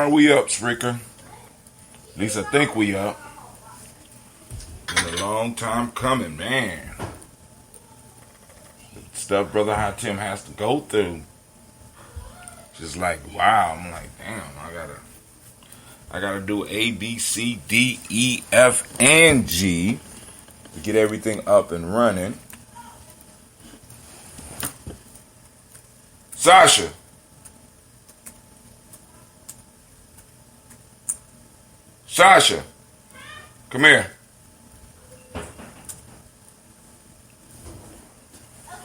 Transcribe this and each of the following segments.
We up, Spreaker. At least I think we up. Been a long time coming, man. Stuff Brother High Tim has to go through. Just like, wow. I'm like, damn, I gotta do A, B, C, D, E, F, and G to get everything up and running. Sasha. Sasha. Come here. Okay,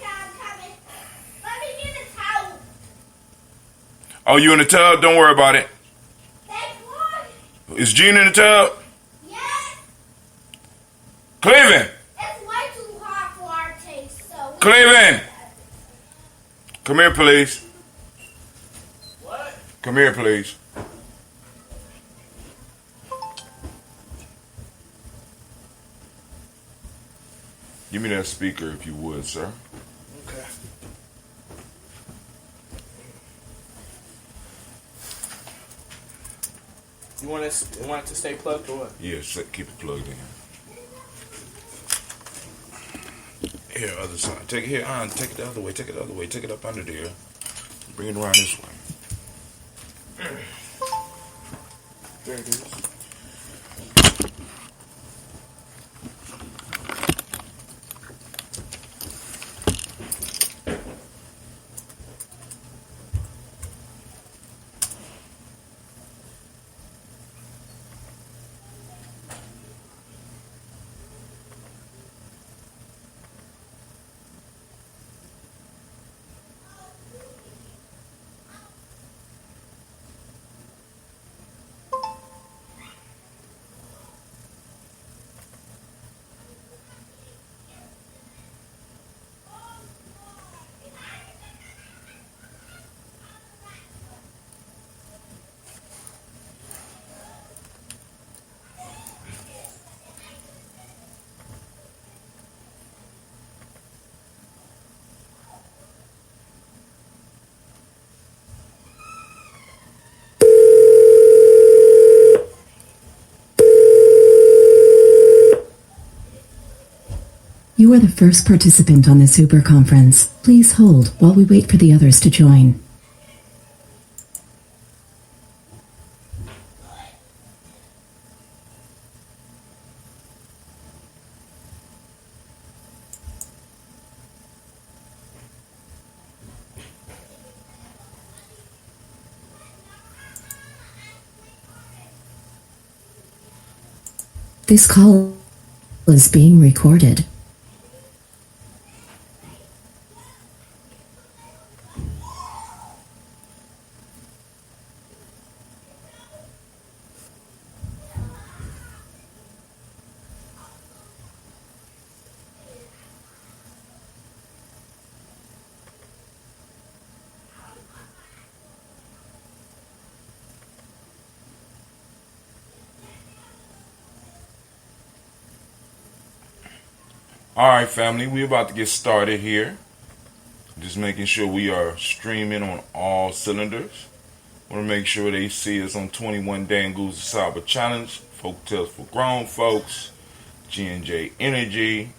I'm coming. Let me get a towel. Oh, you in the tub? Don't worry about it. Thank one. Is Gene in the tub? Yes. Cleveland. It's way too hot for our taste, so. Cleveland. Come here, please. What? Come here, please. Give me that speaker if you would, sir. Okay. You want it to stay plugged or what? Yeah, keep it plugged in. Here, other side. Take it here. Take it the other way. Take it the other way. Take it up under there. Bring it around this way. There it is. You are the first participant on this Uber conference. Please hold while we wait for the others to join. This call is being recorded. All right, family, we're about to get started here. Just making sure we are streaming on all cylinders. Want to make sure they see us on 21 Dangoos Cyber Challenge, Folk Tales for Grown Folks, G&J Energy.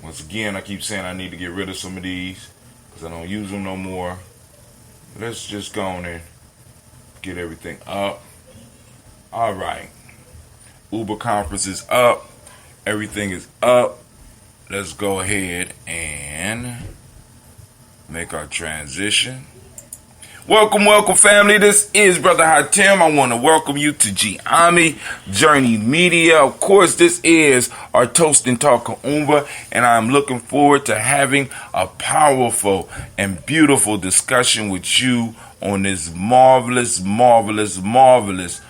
Once again, I keep saying I need to get rid of some of these because I don't use them no more. Let's just go on and get everything up. All right. Uber conference is up. Everything is up. Let's go ahead and make our transition. Welcome, family. This is Brother High Tim. I want to welcome you to Gye-Nyame Journey Media. Of course, this is our Toast&Talk Kaumba, and I'm looking forward to having a powerful and beautiful discussion with you on this marvelous Kaumba.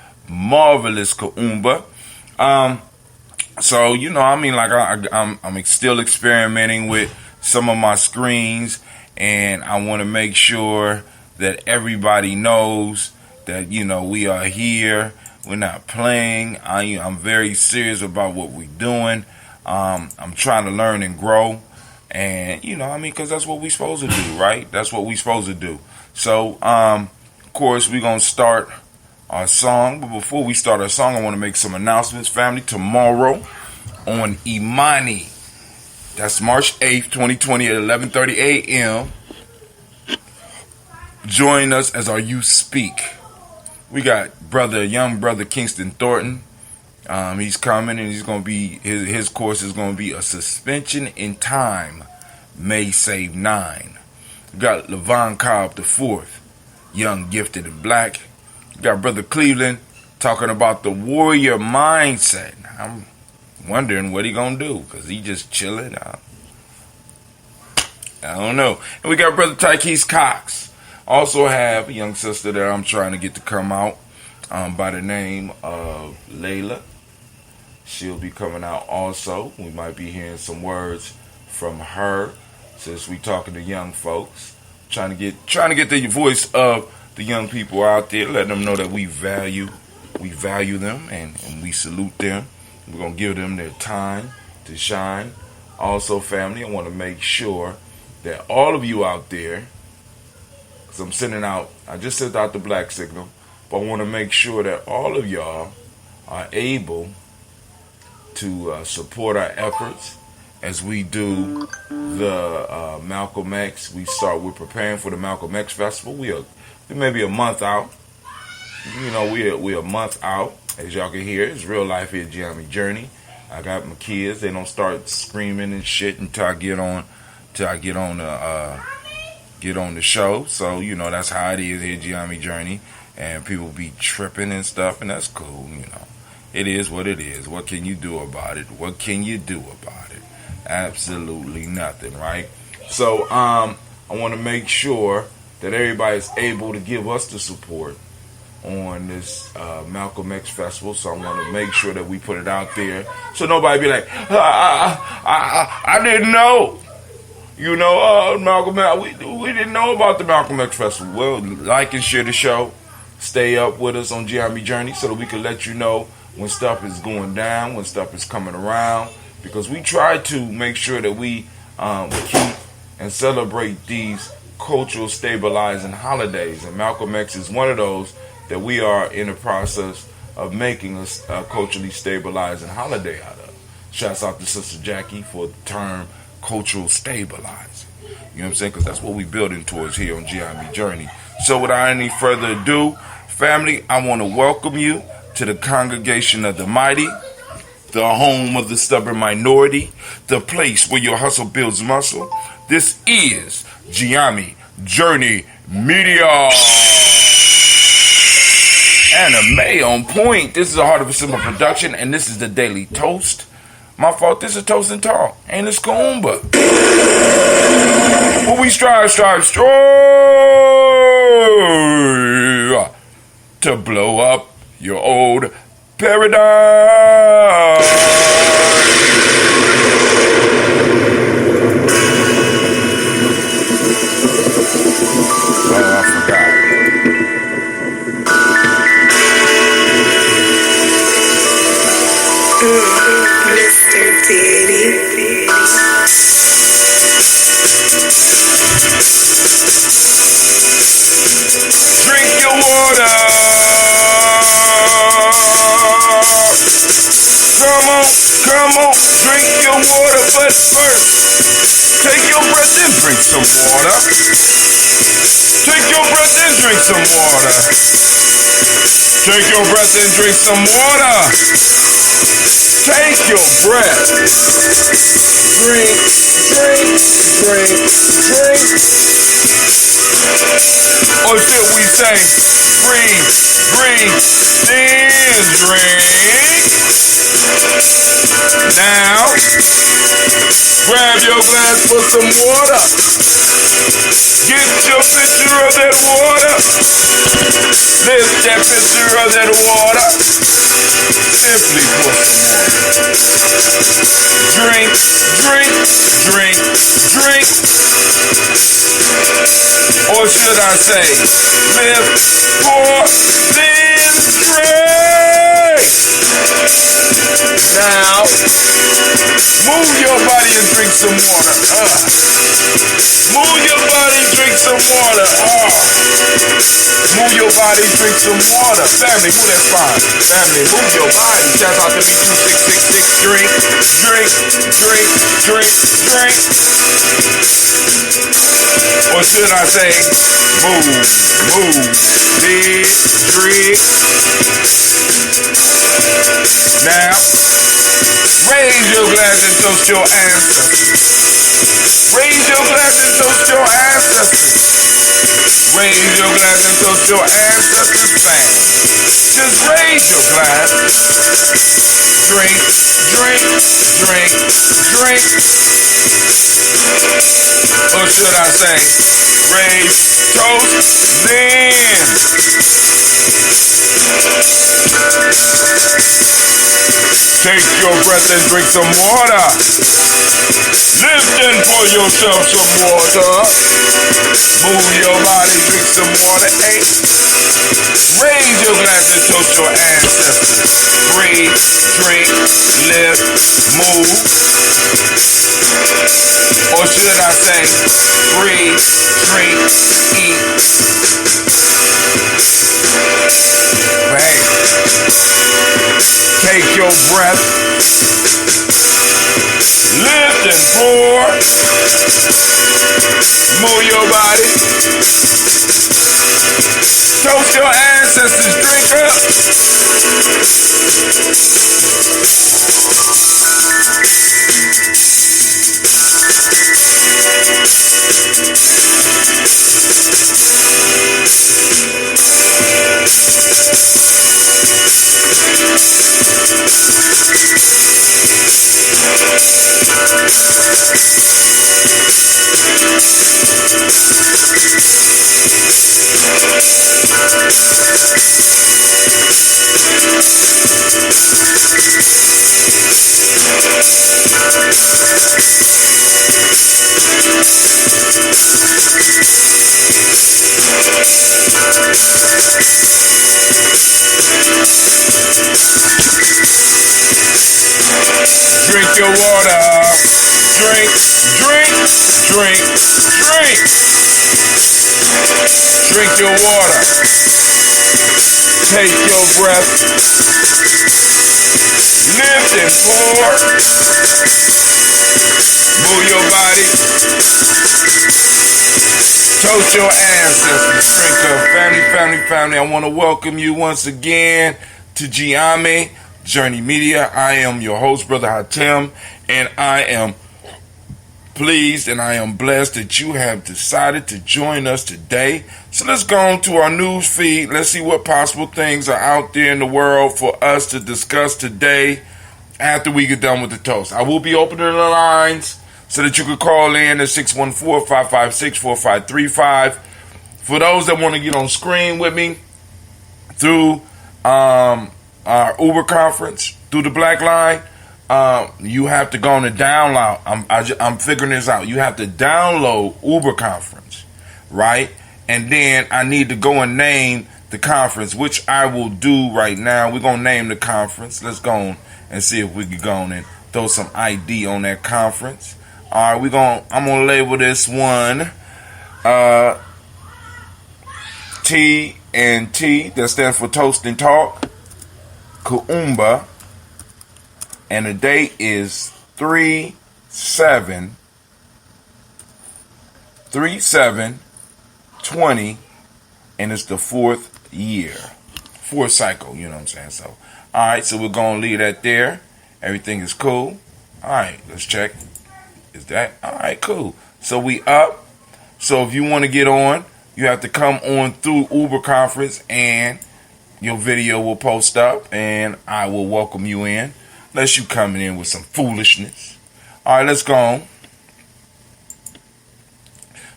So, I'm still experimenting with some of my screens, and I want to make sure that everybody knows that, we are here. We're not playing. I'm very serious about what we're doing. I'm trying to learn and grow, and, because that's what we're supposed to do, right? That's what we're supposed to do. So, of course, we're going to start our song. But before we start our song, I want to make some announcements, family. Tomorrow on Imani, that's March 8th, 2020 at 11:30 a.m. Join us as our youth speak. We got young brother Kingston Thornton. He's coming, and he's going to be, his course is going to be a suspension in time may save 9. We got Levon Cobb the fourth, young, gifted, and black. We got brother Cleveland talking about the warrior mindset. I'm wondering what he going to do, because he just chilling. I don't know. And we got brother Tykees Cox. Also have a young sister that I'm trying to get to come out by the name of Layla. She'll be coming out also. We might be hearing some words from her since we talking to young folks. Trying to get the voice of the young people out there, letting them know that we value them and we salute them. We're going to give them their time to shine. Also, family, I want to make sure that all of you out there, because I just sent out the black signal, but I want to make sure that all of y'all are able to support our efforts as we do the Malcolm X. We're preparing for the Malcolm X Festival. We may be a month out. You know, we're a month out. As y'all can hear, it's real life here at Gye-Nyame Journey. I got my kids. They don't start screaming and shit until I get on the show. So, you know, that's how it is here at Gye-Nyame Journey. And people be tripping and stuff, and that's cool, you know. It is what it is. What can you do about it? What can you do about it? Absolutely nothing, right? So, I want to make sure that everybody's able to give us the support on this Malcolm X Festival. So I want to make sure that we put it out there so nobody be like, I didn't know. You know, Malcolm X, we didn't know about the Malcolm X Festival. Well, like and share the show. Stay up with us on Gye-Nyame Journey so that we can let you know when stuff is going down, when stuff is coming around. Because we try to make sure that we keep and celebrate these cultural stabilizing holidays. And Malcolm X is one of those that we are in the process of making a culturally stabilizing holiday out of. Shouts out to Sister Jackie for the term cultural stabilizing. You know what I'm saying? Because that's what we're building towards here on Gye-Nyame Journey. So without any further ado, family, I want to welcome you to the congregation of the mighty, the home of the stubborn minority, the place where your hustle builds muscle. This is Gye-Nyame Journey Media. Anime on point. This is a Heart of a Simple production, and this is the Daily Toast. My fault, this is Toast&Talk, and it's Koomba. But we strive to blow up your old paradigm. Oh, I forgot. Mr. Diddy. Drink your water. Come on, drink your water, but first, take your breath and drink some water. Take your breath and drink some water. Take your breath and drink some water. Take your breath. Drink. Or should we say, bring, then drink. Now, grab your glass for some water. Get your pitcher of that water. Lift that pitcher of that water. Simply pour some water. Drink. Or should I say, lift, pour, then drink. Now, Move your body and drink some water. Move your body, drink some water. Move your body, drink some water. Family, move that spine. Family, move your body. Shout out to me 2666. Drink, drink, drink, drink, drink. Or should I say, move, drink. Now, raise your glass and toast your ancestors. Raise your glass and toast your ancestors. Raise your glass and toast your ancestors, fam. Just raise your glass. Drink, drink, drink, drink. Or should I say, raise, toast, then. Take your breath and drink some water. Lift and pour yourself some water. Move your body, drink some water. Hey. Raise your glass and toast your ancestors. Breathe, drink, live, move. Or should I say, breathe, drink, eat. Bang. Take your breath. Lift and pour. Move your body. Toast your ancestors. Drink up. Drink your water. Drink, drink, drink, drink. Drink your water. Take your breath. Lift and pour. Move your body. Toast your ancestors. Drink up. Family. I want to welcome you once again to Gye-Nyame Journey Media. I am your host, Brother Hatem, and I am pleased and I am blessed that you have decided to join us today. So let's go on to our news feed. Let's see what possible things are out there in the world for us to discuss today after we get done with the toast. I will be opening the lines so that you can call in at 614-556-4535. For those that want to get on screen with me through our Uber conference, through the Black Line, you have to go on and download. I'm figuring this out. You have to download Uber conference, right? And then I need to go and name the conference, which I will do right now. We're going to name the conference. Let's go on and see if we can go on and throw some ID on that conference. All right, I'm going to label this one T&T. That stands for Toast&Talk. Kuumba. And the date is 3/7/20, and it's the fourth cycle, you know what I'm saying? So, all right, so we're going to leave that there. Everything is cool. All right, let's check. Is that? All right, cool. So we up. So if you want to get on, you have to come on through Uber conference, and your video will post up, and I will welcome you in. Unless you coming in with some foolishness. All right, let's go on.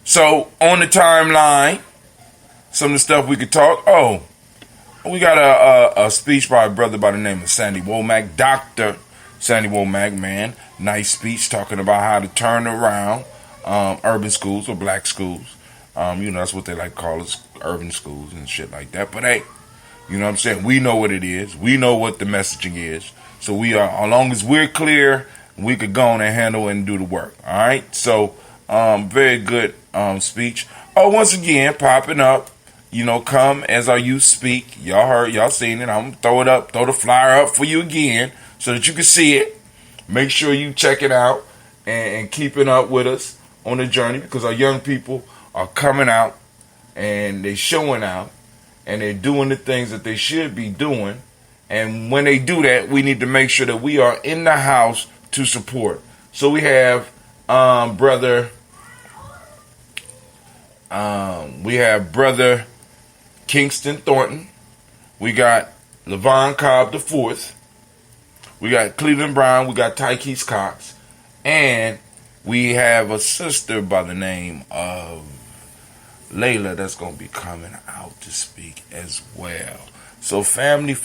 So, on the timeline, some of the stuff we could talk. Oh, we got a speech by a brother by the name of Sandy Womack. Dr. Sandy Womack, man. Nice speech talking about how to turn around urban schools or black schools. That's what they like to call us, urban schools and shit like that. But hey, you know what I'm saying? We know what it is. We know what the messaging is. So we are, as long as we're clear we could go on and handle and do the work. All right. So, very good speech. Oh, once again, popping up. Come as our youth speak. Y'all heard, y'all seen it. I'm gonna throw the flyer up for you again so that you can see it. Make sure you check it out and keeping up with us on the journey, because our young people are coming out and they're showing out and they're doing the things that they should be doing. And when they do that, we need to make sure that we are in the house to support. So we have brother Kingston Thornton. We got Levon Cobb the fourth. We got Cleveland Brown. We got Tykees Cox. And we have a sister by the name of Layla that's going to be coming out to speak as well. So family,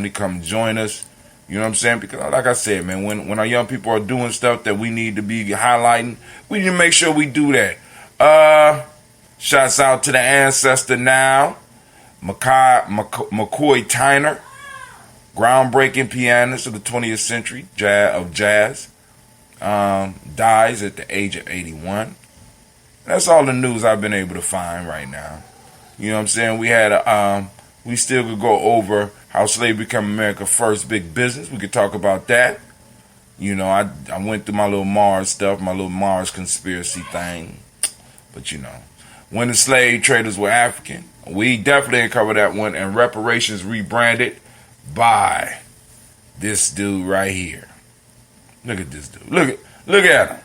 come join us. You know what I'm saying? Because like I said, man, when our young people are doing stuff that we need to be highlighting, we need to make sure we do that. Shouts out to the ancestor now, McCoy Tyner, groundbreaking pianist of the 20th century of jazz, dies at the age of 81. That's all the news I've been able to find right now. You know what I'm saying? We still could go over how slavery became America's first big business. We could talk about that. I went through my little Mars stuff, my little Mars conspiracy thing. But when the slave traders were African, we definitely didn't cover that one. And reparations rebranded by this dude right here. Look at this dude. Look at him.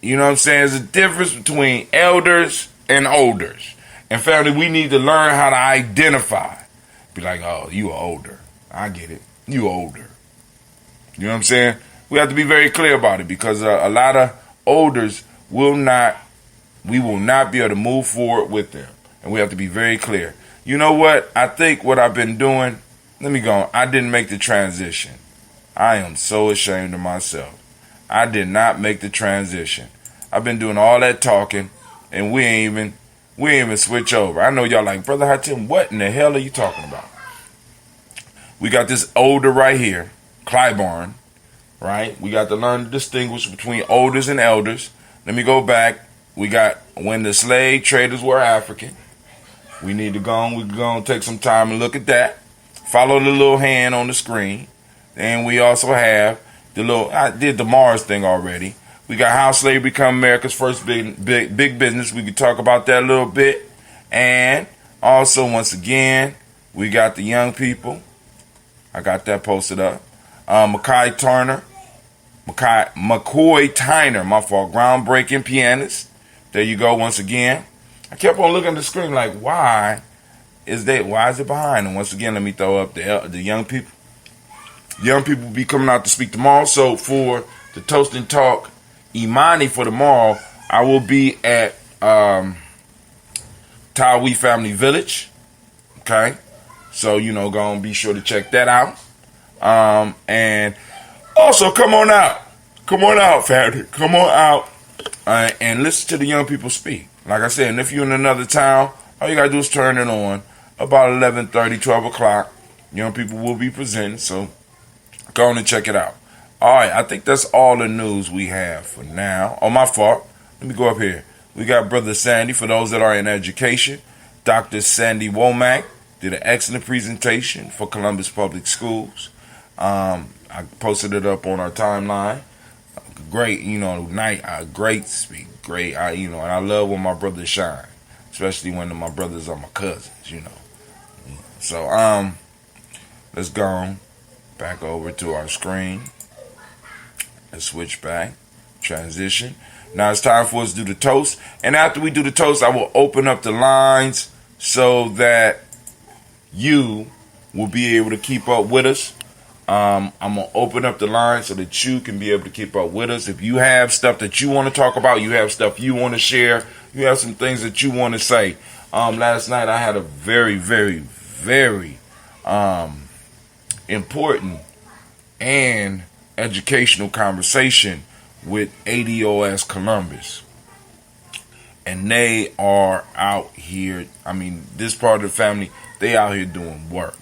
You know what I'm saying? There's a difference between elders and olders. And family, we need to learn how to identify. Be like, oh, you are older. I get it. You older. You know what I'm saying? We have to be very clear about it, because a lot of elders we will not be able to move forward with them. And we have to be very clear. You know what? I think what I've been doing, let me go on. I didn't make the transition. I am so ashamed of myself. I did not make the transition. I've been doing all that talking, and we ain't even switch over. I know y'all like, Brother Hatim, what in the hell are you talking about? We got this older right here, Clyburn, right? We got to learn to distinguish between elders and elders. Let me go back. We got when the slave traders were African. We need to go and take some time and look at that. Follow the little hand on the screen. And we also have I did the Mars thing already. We got how slavery became America's first big business. We could talk about that a little bit. And also, once again, we got the young people. I got that posted up. McCoy Tyner, my fault, groundbreaking pianist. There you go, once again. I kept on looking at the screen like, why is it behind? And once again, let me throw up the young people. Young people will be coming out to speak tomorrow. So for the Toast and Talk Imani for tomorrow, I will be at Tawi Family Village. Okay? So, go and be sure to check that out. And also, come on out. Come on out, family. Come on out and listen to the young people speak. Like I said, and if you're in another town, all you got to do is turn it on. About 11:30, 12 o'clock, young people will be presenting. So, go on and check it out. All right, I think that's all the news we have for now. Oh, my fault. Let me go up here. We got Brother Sandy, for those that are in education. Dr. Sandy Womack did an excellent presentation for Columbus Public Schools. I posted it up on our timeline. Great, great speak. Great, and I love when my brothers shine, especially when my brothers are my cousins, So, let's go on back over to our screen. Let's switch back. Transition. Now it's time for us to do the toast. And after we do the toast, I will open up the lines so that you will be able to keep up with us. I'm going to open up the line so that you can be able to keep up with us. If you have stuff that you want to talk about, you have stuff you want to share, you have some things that you want to say. Last night I had a very, very, very important and educational conversation with ADOS Columbus. And they are out here, this part of the family, they out here doing work.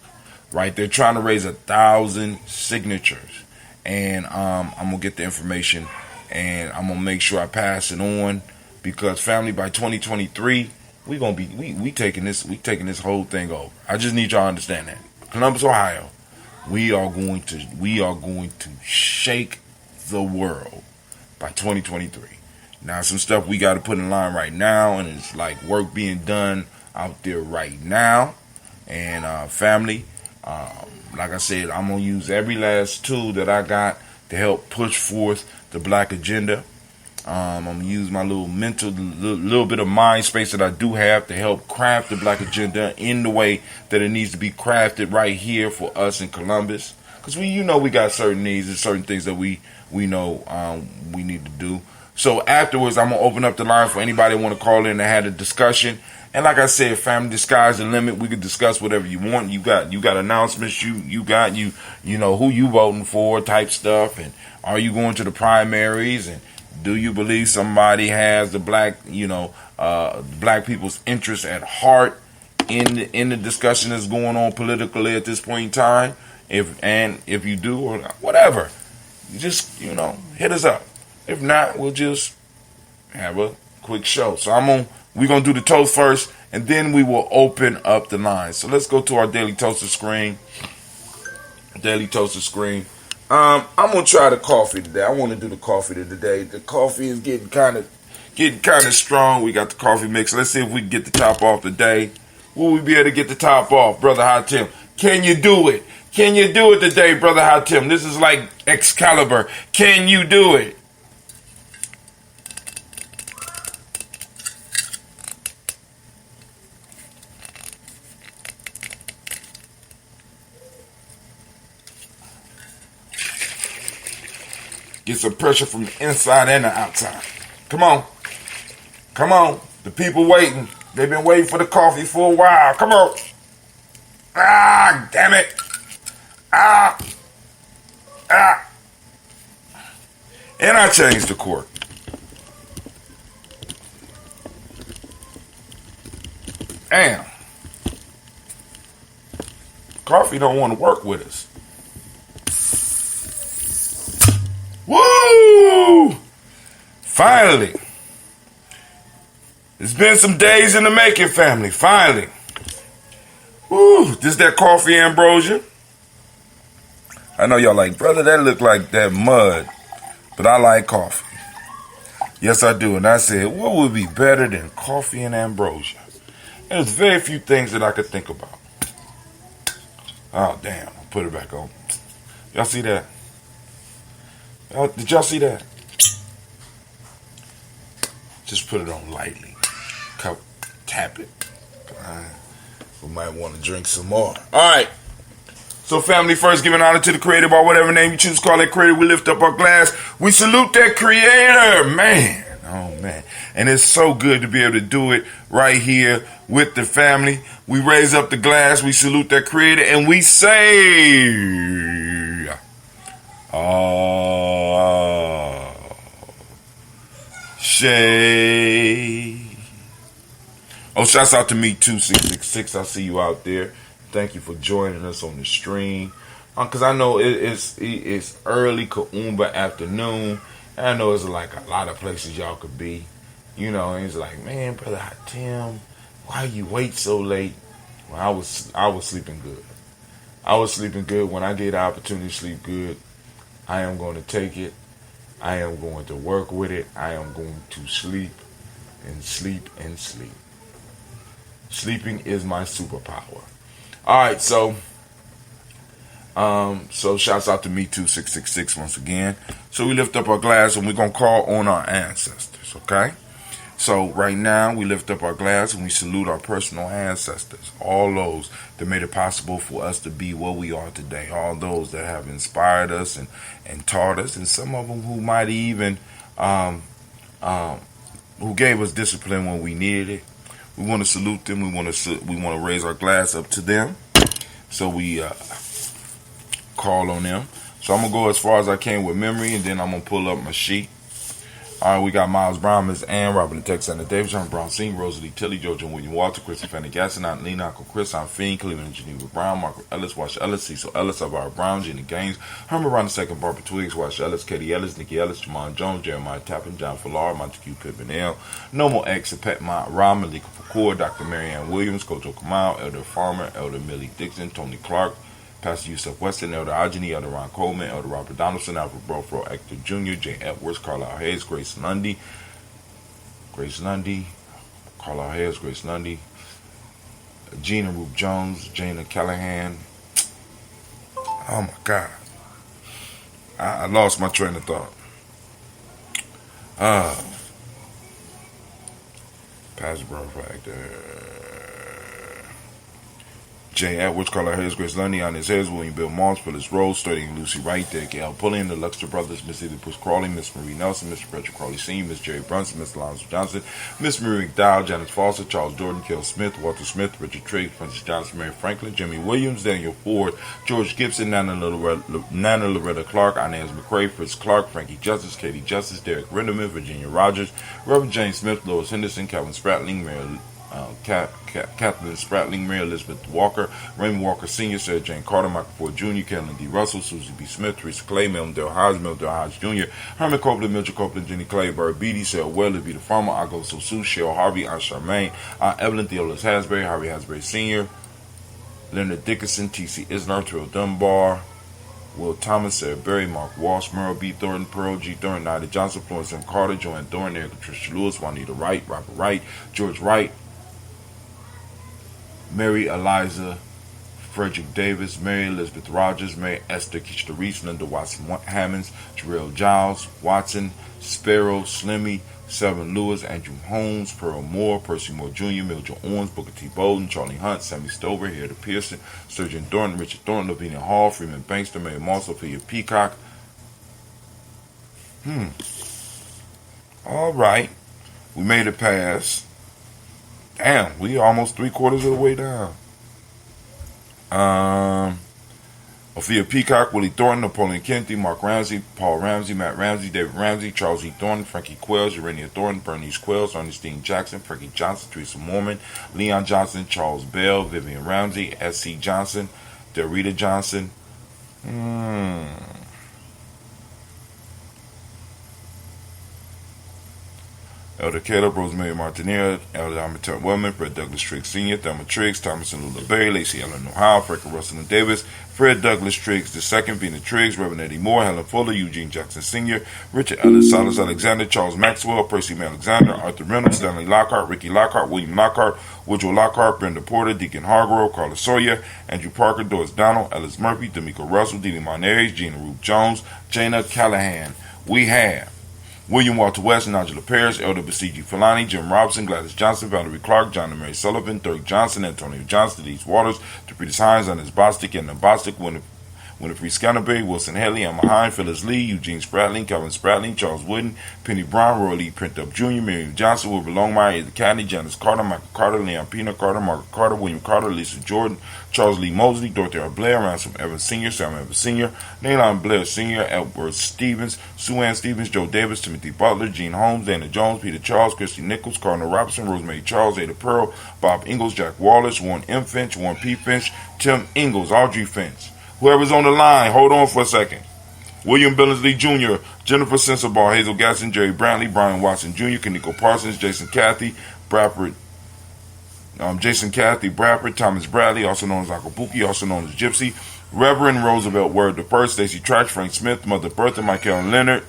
right? They're trying to raise 1,000 signatures, and I'm gonna get the information, and I'm gonna make sure I pass it on, because family, by 2023, we gonna be we taking this whole thing over. I just need y'all to understand that Columbus, Ohio, we are going to shake the world by 2023. Now, some stuff we got to put in line right now, and it's like work being done out there right now. And family, like I said, I'm gonna use every last tool that I got to help push forth the black agenda. I'm gonna use my little little bit of mind space that I do have to help craft the black agenda in the way that it needs to be crafted right here for us in Columbus. Because we got certain needs and certain things that we know we need to do. So afterwards, I'm gonna open up the line for anybody who want to call in and have a discussion. And like I said, family, the sky's the limit. We can discuss whatever you want. You got announcements. You got who you voting for type stuff, and are you going to the primaries, and do you believe somebody has the black people's interest at heart in the discussion that's going on politically at this point in time? If you do, or whatever, you just hit us up. If not, we'll just have a quick show. So we're gonna do the toast first, and then we will open up the line. So let's go to our daily toaster screen. I'm gonna try the coffee today. I want to do the coffee today. The coffee is getting kind of strong. We got the coffee mix. Let's see if we can get the top off today. Will we be able to get the top off, Brother Hot Tim? Can you do it? Can you do it today, Brother Hot Tim? This is like Excalibur. Can you do it? Get some pressure from the inside and the outside. Come on. The people waiting. They've been waiting for the coffee for a while. Come on. Ah, damn it. Ah. And I changed the cork. Damn. Coffee don't want to work with us. Woo! Finally. It's been some days in the making, family. Finally. Woo! This that coffee ambrosia. I know y'all like, brother, that look like that mud. But I like coffee. Yes, I do. And I said, what would be better than coffee and ambrosia? And there's very few things that I could think about. Oh, damn. I'll put it back on. Y'all see that? Did y'all see that? Just put it on lightly. Tap it. We might want to drink some more. All right. So family, first giving honor to the creator by whatever name you choose to call that creator. We lift up our glass. We salute that creator. Man. Oh, man. And it's so good to be able to do it right here with the family. We raise up the glass. We salute that creator. And we say... Shay. Oh, shouts out to me too, 666. I see you out there. Thank you for joining us on the stream. Because I know it's early Kaumba afternoon. And I know there's like a lot of places y'all could be. And it's like, man, Brother Tim, why you wait so late? Well, I was sleeping good. I was sleeping good. When I get the opportunity to sleep good, I am going to take it. I am going to work with it. I am going to sleep and sleep and sleep. Sleeping is my superpower. All right, so shouts out to me too, 666 once again. So we lift up our glass and we're gonna call on our ancestors, okay? So right now we lift up our glass and we salute our personal ancestors, all those that made it possible for us to be what we are today, all those that have inspired us and taught us, and some of them who might even who gave us discipline when we needed it. We want to salute them. We want to raise our glass up to them. So we call on them. So I'm gonna go as far as I can with memory, and then I'm gonna pull up my sheet. All right, we got Miles Brown, Miss Ann, Robin the Texan, David John Brown, Senior, Rosalie Tilly, Georgia William Walter, Christopher Fanny Gasson, Aunt Lena, Uncle Chris, Aunt Fiend, Cleveland and Geneva Brown, Margaret Ellis, Wash Ellis, Cecil Ellis, Alvaro Brown, Jenny Gaines, Herman Ron II, Barbara Twiggs, Wash Ellis, Katie Ellis, Nikki Ellis, Jamon Jones, Jeremiah Tappan, John Fallar, Montague Pippin L, Nomo X, Pet Mont Ram, Malika Fakour, Dr. Marianne Williams, Kojo Kamal, Elder Farmer, Elder Millie Dixon, Tony Clark, Pastor Yusuf Weston, Elder Ajani, Elder Ron Coleman, Elder Robert Donaldson, Alfred Brofro, Hector Jr., Jay Edwards, Carlisle Hayes, Grace Lundy, Carlisle Hayes, Grace Lundy, Gina Ruth Jones, Jana Callahan. Oh my God. I lost my train of thought. Pastor Brofro, Hector. Jay Edwards, Carla Hayes, Grace Lundy, on his heads, William Bill Moss, Phyllis Rose, Studying Lucy Wright, Dick L. Pulliam, the Luxter Brothers, Miss Edith Bruce Crawley, Miss Marie Nelson, Mr. Frederick Crawley Sr., Miss Jerry Brunson, Miss Alonzo Johnson, Miss Marie McDowell, Janice Foster, Charles Jordan, Kel Smith, Walter Smith, Richard Triggs, Francis Johnson, Mary Franklin, Jimmy Williams, Daniel Ford, George Gibson, Nana Loretta Clark, Inez McCrae, Fritz Clark, Frankie Justice, Katie Justice, Derek Renderman, Virginia Rogers, Reverend James Smith, Lois Henderson, Calvin Spratling, Mary Kathleen Spratling, Mary Elizabeth Walker, Raymond Walker Sr., Sarah Jane Carter, Michael Ford Jr., Kellen D. Russell, Susie B. Smith, Teresa Clay, Melvin Del Hodge Jr., Herman Copeland, Mitchell Copeland, Jenny Clay, Bird Beatty, Sarah Weller, Vita Farmer, Ago Sosu, Cheryl Harvey, Aunt Charmaine, Aunt Evelyn Theolis Hasbury, Harvey Hasbury Sr., Leonard Dickinson, T.C. Isner, Terrell Dunbar, Will Thomas, Sarah Berry, Mark Walsh, Merle B. Thornton, Pearl G. Thornton, Nida Johnson, Florence M. Carter, Joanne Thornton, Erica Tricia Lewis, Juanita Wright, Robert Wright, George Wright, Mary Eliza Frederick Davis, Mary Elizabeth Rogers, Mary Esther Keisha Reese, Linda Watson Hammonds, Jarrell Giles, Watson, Sparrow, Slimmy, Severn Lewis, Andrew Holmes, Pearl Moore, Percy Moore Jr., Mildred Owens, Booker T. Bolden, Charlie Hunt, Sammy Stover, Harriet Pearson, Sturgeon Thornton, Richard Thornton, Lavinia Hall, Freeman Bankster, Mary Moss, Sophia Peacock. All right. We made it past. Damn, we almost 3/4 of the way down. Ophia Peacock, Willie Thornton, Napoleon Kennedy, Mark Ramsey, Paul Ramsey, Matt Ramsey, David Ramsey, Charles E. Thornton, Frankie Quells, Urania Thornton, Bernice Quells, Ernestine Jackson, Frankie Johnson, Teresa Mormon, Leon Johnson, Charles Bell, Vivian Ramsey, S.C. Johnson, Dorita Johnson. Elder Caleb, Rosemary Martineau, Elder Amateur Wellman, Fred Douglas Triggs Sr., Thelma Triggs, Thomas and Lula Berry, Lacey Ellen Ohio, Frank Russell and Davis, Fred Douglas Triggs II, Vina Triggs, Reverend Eddie Moore, Helen Fuller, Eugene Jackson Sr., Richard Ellis, Silas Alexander, Charles Maxwell, Percy M. Alexander, Arthur Reynolds, Stanley Lockhart, Ricky Lockhart, William Lockhart, Woodrow Lockhart, Brenda Porter, Deacon Hargrove, Carla Sawyer, Andrew Parker, Doris Donald, Ellis Murphy, D'Amico Russell, Didi Monares, Gina Ruth Jones, Jana Callahan. We have William Walter West, Angela Parrish, Elder Basiji Filani, Jim Robinson, Gladys Johnson, Valerie Clark, John and Mary Sullivan, Dirk Johnson, Antonio Johnson, Denise Waters, Depretis Hines, Anders Bostic, and Bostic, Winifred Scanterbury, Wilson Haley, Emma Hine, Phyllis Lee, Eugene Spratling, Calvin Spratling, Charles Wooden, Penny Brown, Roy Lee Printup Jr., Miriam Johnson, Wilbur Longmire, Ida Cadney, Janice Carter, Michael Carter, Leon Pina Carter, Margaret Carter, William Carter, Lisa Jordan, Charles Lee Mosley, Dorothy R. Blair, Ransom Evans Sr., Sam Evans Sr., Naylon Blair Sr., Edward Stevens, Sue Ann Stevens, Joe Davis, Timothy Butler, Gene Holmes, Dana Jones, Peter Charles, Christy Nichols, Cardinal Robinson, Rosemary Charles, Ada Pearl, Bob Ingalls, Jack Wallace, Warren M. Finch, Warren P. Finch, Tim Ingalls, Audrey Finch. Whoever's on the line, hold on for a second. William Billingsley Jr., Jennifer Sensabaugh, Hazel Gasson, Jerry Brantley, Brian Watson Jr., Kaniko Parsons, Jason Cathy Bradford, Thomas Bradley, also known as Uncle Pookie, also known as Gypsy, Reverend Roosevelt Word I, Stacey Trash, Frank Smith, Mother Bertha, Michael Leonard,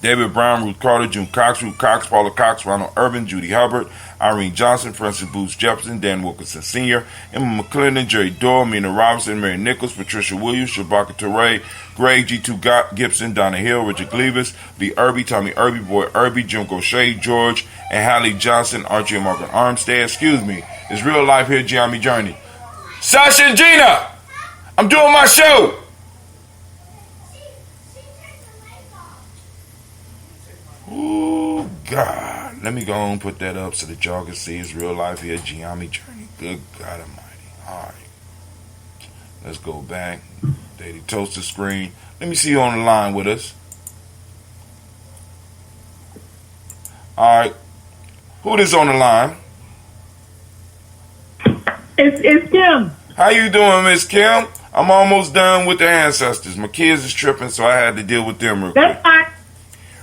David Brown, Ruth Carter, June Cox, Ruth Cox, Paula Cox, Ronald Urban, Judy Hubbard, Irene Johnson, Francis Booth Jefferson, Dan Wilkinson Sr., Emma McClendon, Jerry Doyle, Mina Robinson, Mary Nichols, Patricia Williams, Shabaka Teray, Greg G2 Gibson, Donna Hill, Richard Gleavis, Lee Irby, Tommy Irby, Boy Irby, Jim Gaucher, George, and Hallie Johnson, Archie and Margaret Armstead. Excuse me. It's real life here, Gye-Nyame Journey. Sasha and Gina! I'm doing my show! Ooh, God. Let me go and put that up so that y'all can see it's real life here, Gye-Nyame Journey. Good God Almighty. Alright. Let's go back. Daily Toaster screen. Let me see you on the line with us. All right. Who is on the line? It's Kim. How you doing, Miss Kim? I'm almost done with the ancestors. My kids is tripping, so I had to deal with them real quick. That's fine.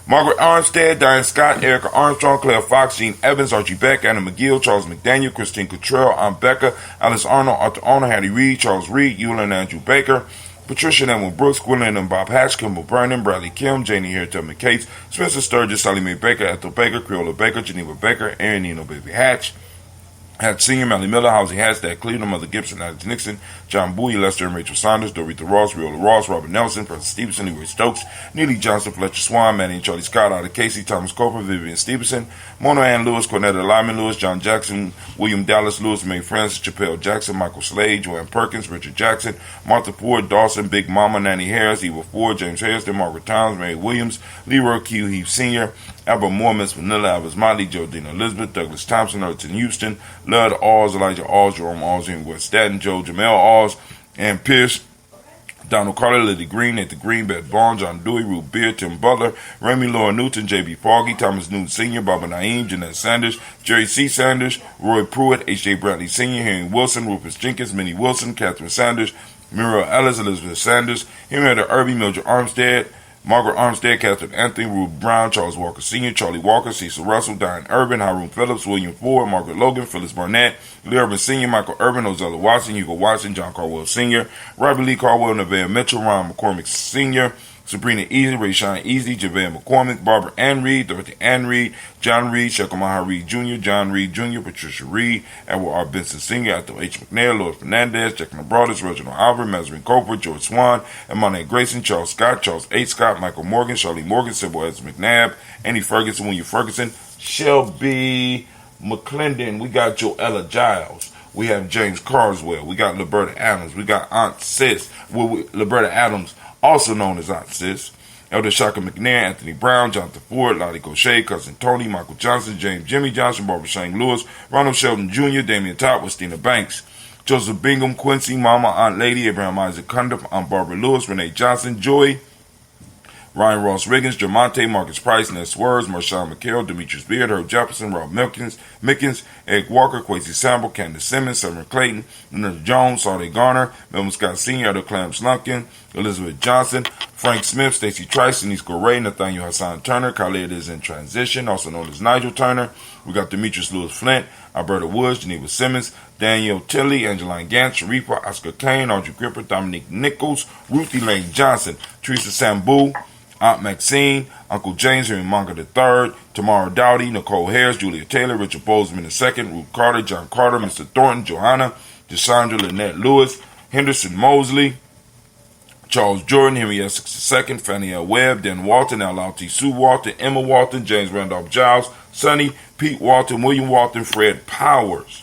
Margaret Armstead, Diane Scott, Erica Armstrong, Claire Fox, Jean Evans, Archie Beck, Anna McGill, Charles McDaniel, Christine Cottrell, Aunt Becca, Alice Arnold, Arthur Arnold, Hattie Reed, Charles Reed, Eula and Andrew Baker, Patricia and Emma Brooks, Gwendolyn and Bob Hatch, Kimball Vernon, Bradley Kim, Janie Harriet McCates, Spencer Sturgis, Sally Mae Baker, Ethel Baker, Creola Baker, Geneva Baker, Aaron Nino Baby Hatch, Hatch Sr., Melly Miller, Housie Hashtag Cleveland, Mother Gibson, Alex Nixon, John Bowie, Lester and Rachel Saunders, Dorita Ross, Riola Ross, Robert Nelson, Preston Stevenson, Leroy Stokes, Neely Johnson, Fletcher Swan, Manny and Charlie Scott, Ada Casey, Thomas Cooper, Vivian Stevenson, Mona Ann Lewis, Cornetta Lyman Lewis, John Jackson, William Dallas Lewis, Mae Francis, Chappelle Jackson, Michael Slade, Joanne Perkins, Richard Jackson, Martha Ford, Dawson, Big Mama, Nanny Harris, Eva Ford, James Harrison, Margaret Towns, Mary Williams, Leroy Q. Heath Sr., Albert Moore, Miss Vanilla, Alvis Motley, Jodina Elizabeth, Douglas Thompson, Urton Houston, Lud Alls, Elijah Alls, Jerome Alls, in West Staten, Joe Jamel Alls, Ann Pierce, Donald Carter, Lily Green, Nathan Green, Beth Bond, John Dewey, Ruth Beard, Tim Butler, Remy Laura Newton, J.B. Foggy, Thomas Newton Sr., Baba Naeem, Jeanette Sanders, Jerry C. Sanders, Roy Pruitt, H.J. Bradley Sr., Henry Wilson, Rufus Jenkins, Minnie Wilson, Catherine Sanders, Muriel Ellis, Elizabeth Sanders, Henrietta Irby, Mildred Armstead, Margaret Armstead, Catherine Anthony, Ruth Brown, Charles Walker Sr., Charlie Walker, Cecil Russell, Diane Urban, Hiram Phillips, William Ford, Margaret Logan, Phyllis Barnett, Lee Urban Sr., Michael Urban, Ozella Watson, Hugo Watson, John Carwell Sr., Robert Lee Carwell, Nevaeh Mitchell, Ron McCormick Sr., Sabrina Easy, Rayshawn Easy, Javale McCormick, Barbara Ann Reed, Dorothy Ann Reed, John Reed, Shekamaha Reed Jr., John Reed Jr., Patricia Reed, Edward R. Benson Sr., Ethel H. McNair, Lord Fernandez, Jack Brothers, Reginald Albert, Mazarin Cooper, George Swan, Emmanuel Grayson, Charles Scott, Charles H. Scott, Michael Morgan, Charlie Morgan, Sybil S. McNabb, Andy Ferguson, William Ferguson, Shelby McClendon, we got Joella Giles. We have James Carswell. We got Liberta Adams. We got Aunt Sis. Liberta Adams, also known as Aunt Sis. Elder Shaka McNair, Anthony Brown, Jonathan Ford, Lottie Gaucher, Cousin Tony, Michael Johnson, James Jimmy Johnson, Barbara Shane Lewis, Ronald Sheldon Jr., Damian Todd, Westina Banks, Joseph Bingham, Quincy, Mama, Aunt Lady, Abraham Isaac Cundiff, Aunt Barbara Lewis, Renee Johnson, Joy, Ryan Ross Riggins, Jamonte, Marcus Price, Ness Words, Marshawn McHale, Demetrius Beard, Herb Jefferson, Rob Mickens, Eric Walker, Quasi Sample, Candace Simmons, Summer Clayton, Leonard Jones, Sade Garner, Melvin Scott Sr., Elder Clam Slunkin, Elizabeth Johnson, Frank Smith, Stacey Trice, Denise Goray, Nathaniel Hassan Turner, Khalid is in transition, also known as Nigel Turner. We got Demetrius Lewis Flint, Alberta Woods, Geneva Simmons, Danielle Tilley, Angeline Gant, Sharifa, Oscar Kane, Audrey Gripper, Dominique Nichols, Ruthie Lane Johnson, Teresa Sambu, Aunt Maxine, Uncle James, Henry Monga III, Tamara Dowdy, Nicole Harris, Julia Taylor, Richard Bozeman II, Ruth Carter, John Carter, Mr. Thornton, Johanna, Desandra Lynette Lewis, Henderson Mosley, Charles Jordan, Henry Essex II, Fannie L. Webb, Dan Walton, L. T. Sue Walton, Emma Walton, James Randolph Giles, Sonny, Pete Walton, William Walton, Fred Powers,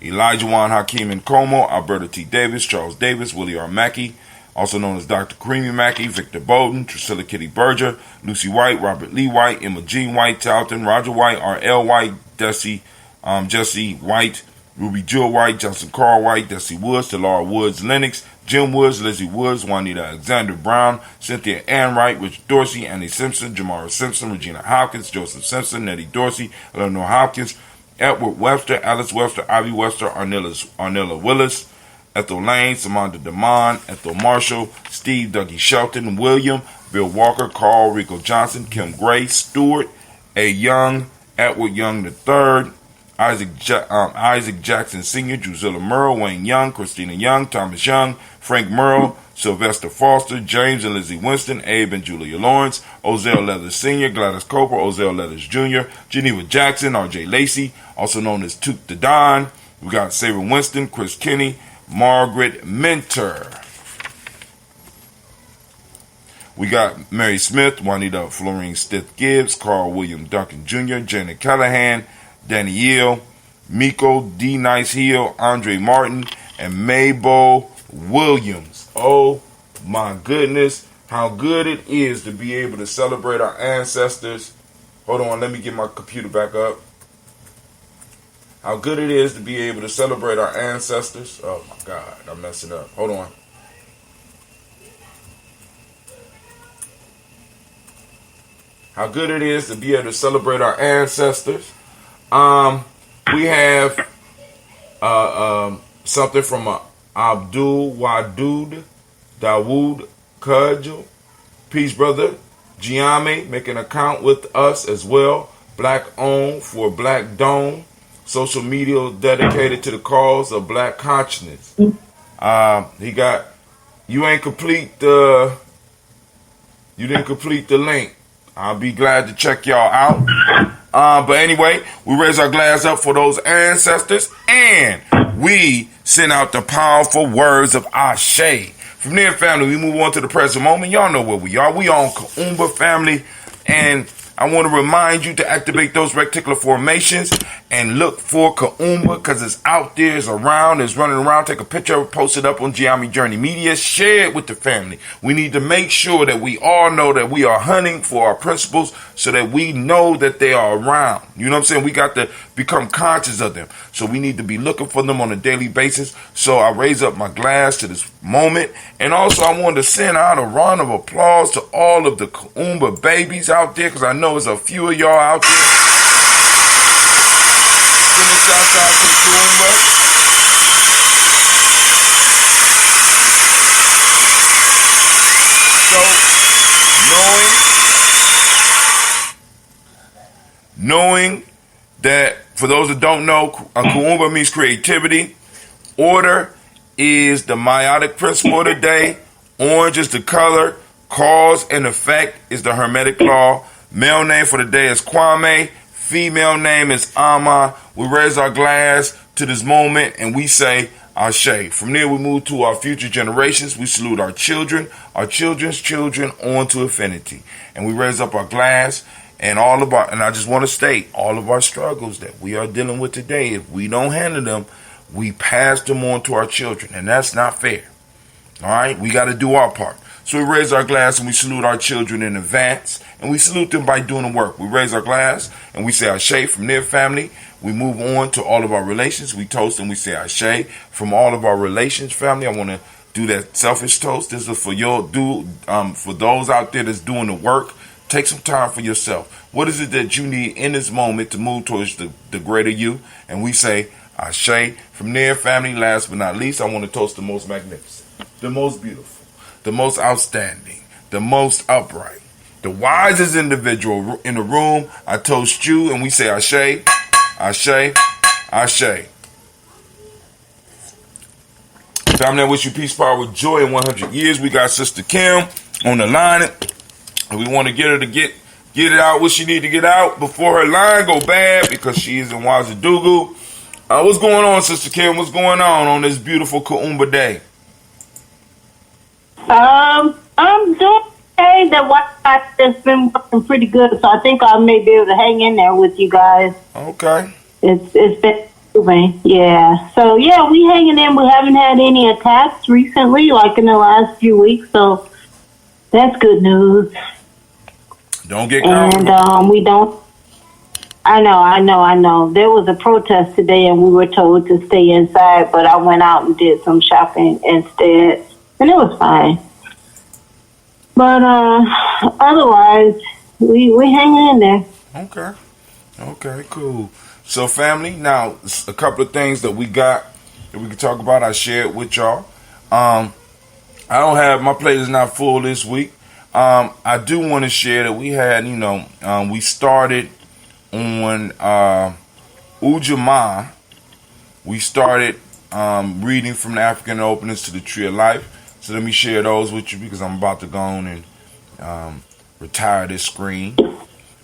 Elijah Juan Hakeem Nkomo, Alberta T. Davis, Charles Davis, Willie R. Mackey, also known as Dr. Creamy Mackey, Victor Bowden, Priscilla Kitty Berger, Lucy White, Robert Lee White, Emma Jean White, Talton, Roger White, R.L. White, Jesse White, Ruby Jewel White, Johnson Carl White, Desi Woods, Delara Woods, Lennox, Jim Woods, Lizzie Woods, Juanita Alexander Brown, Cynthia Ann Wright, Rich Dorsey, Annie Simpson, Jamara Simpson, Regina Hopkins, Joseph Simpson, Nettie Dorsey, Eleanor Hopkins, Edward Webster, Alice Webster, Ivy Webster, Arnella Willis, Ethel Lane, Samantha Damon, Ethel Marshall, Steve Dougie Shelton, William, Bill Walker, Carl Rico Johnson, Kim Gray, Stewart, A. Young, Edward Young III, Isaac Jackson Sr., Drusilla Merle, Wayne Young, Christina Young, Thomas Young, Frank Merle, Sylvester Foster, James and Lizzie Winston, Abe and Julia Lawrence, Ozell Leathers Sr., Gladys Cooper, Ozell Leathers Jr., Geneva Jackson, R.J. Lacey, also known as Toot the Don. We got Sarah Winston, Chris Kinney, Margaret Minter. We got Mary Smith, Juanita Florine Stith Gibbs, Carl William Duncan Jr., Janet Callahan, Danielle, Miko, D. Nice Hill, Andre Martin, and Mabel Williams. Oh my goodness, how good it is to be able to celebrate our ancestors. Hold on, let me get my computer back up. How good it is to be able to celebrate our ancestors. Oh my God, I'm messing up. Hold on. how good it is to be able to celebrate our ancestors. We have something from Abdul Wadud Dawood Kajal. Peace, brother. Gye-Nyame, make an account with us as well. Black owned for Black Dome. Social media dedicated to the cause of Black consciousness. He got, you didn't complete the link. I'll be glad to check y'all out. But anyway, we raise our glass up for those ancestors, and we send out the powerful words of Ashe. From there, family, we move on to the present moment. Y'all know where we are. We on Kaumba, family, and I want to remind you to activate those reticular formations and look for Kaumba because it's out there, it's around, it's running around. Take a picture of it, post it up on Gye-Nyame Journey Media, share it with the family. We need to make sure that we all know that we are hunting for our principles so that we know that they are around. You know what I'm saying? We got to become conscious of them. So we need to be looking for them on a daily basis. So I raise up my glass to this moment. And also I wanted to send out a round of applause to all of the Kaumba babies out there because I know there's a few of y'all out there. Send a shout out to the Kaumba. So, knowing that, for those that don't know, Kaumba means creativity. Order is the meiotic principle of the day. Orange is the color. Cause and effect is the hermetic law. Male name for the day is Kwame. Female name is Ama. We raise our glass to this moment and we say Ashe. From there we move to our future generations. We salute our children, our children's children on to infinity. And we raise up our glass and and I just want to state all of our struggles that we are dealing with today. If we don't handle them, we pass them on to our children. And that's not fair. All right? We got to do our part. So we raise our glass and we salute our children in advance. And we salute them by doing the work. We raise our glass and we say Ashe from their family. We move on to all of our relations. We toast and we say Ashe from all of our relations, family. I want to do that selfish toast. This is for for those out there that's doing the work. Take some time for yourself. What is it that you need in this moment to move towards the greater you? And we say Ashe from their family. Last but not least, I want to toast the most magnificent, the most beautiful, the most outstanding, the most upright, the wisest individual in the room. I toast you and we say Ashe, Ashe, Ashe. Family, I wish you peace, power, with joy in 100 years. We got Sister Kim on the line. And we want to get her to get it out what she need to get out before her line go bad because she is in Wazadugu. What's going on, Sister Kim? What's going on this beautiful Kaumba day? I'm doing okay. The Wi-Fi has been working pretty good, so I think I may be able to hang in there with you guys. Okay. It's been moving, yeah. So yeah, we hanging in. We haven't had any attacks recently, like in the last few weeks. So that's good news. Don't get caught. And we don't. I know. There was a protest today, and we were told to stay inside, but I went out and did some shopping instead, and it was fine. But otherwise, we hanging in there. Okay, cool. So, family, now a couple of things that we got that we can talk about. I shared with y'all. I don't have, my plate is not full this week. I do want to share that we had, we started on Ujamaa. We started reading from the African openings to the Tree of Life. So let me share those with you because I'm about to go on and retire this screen.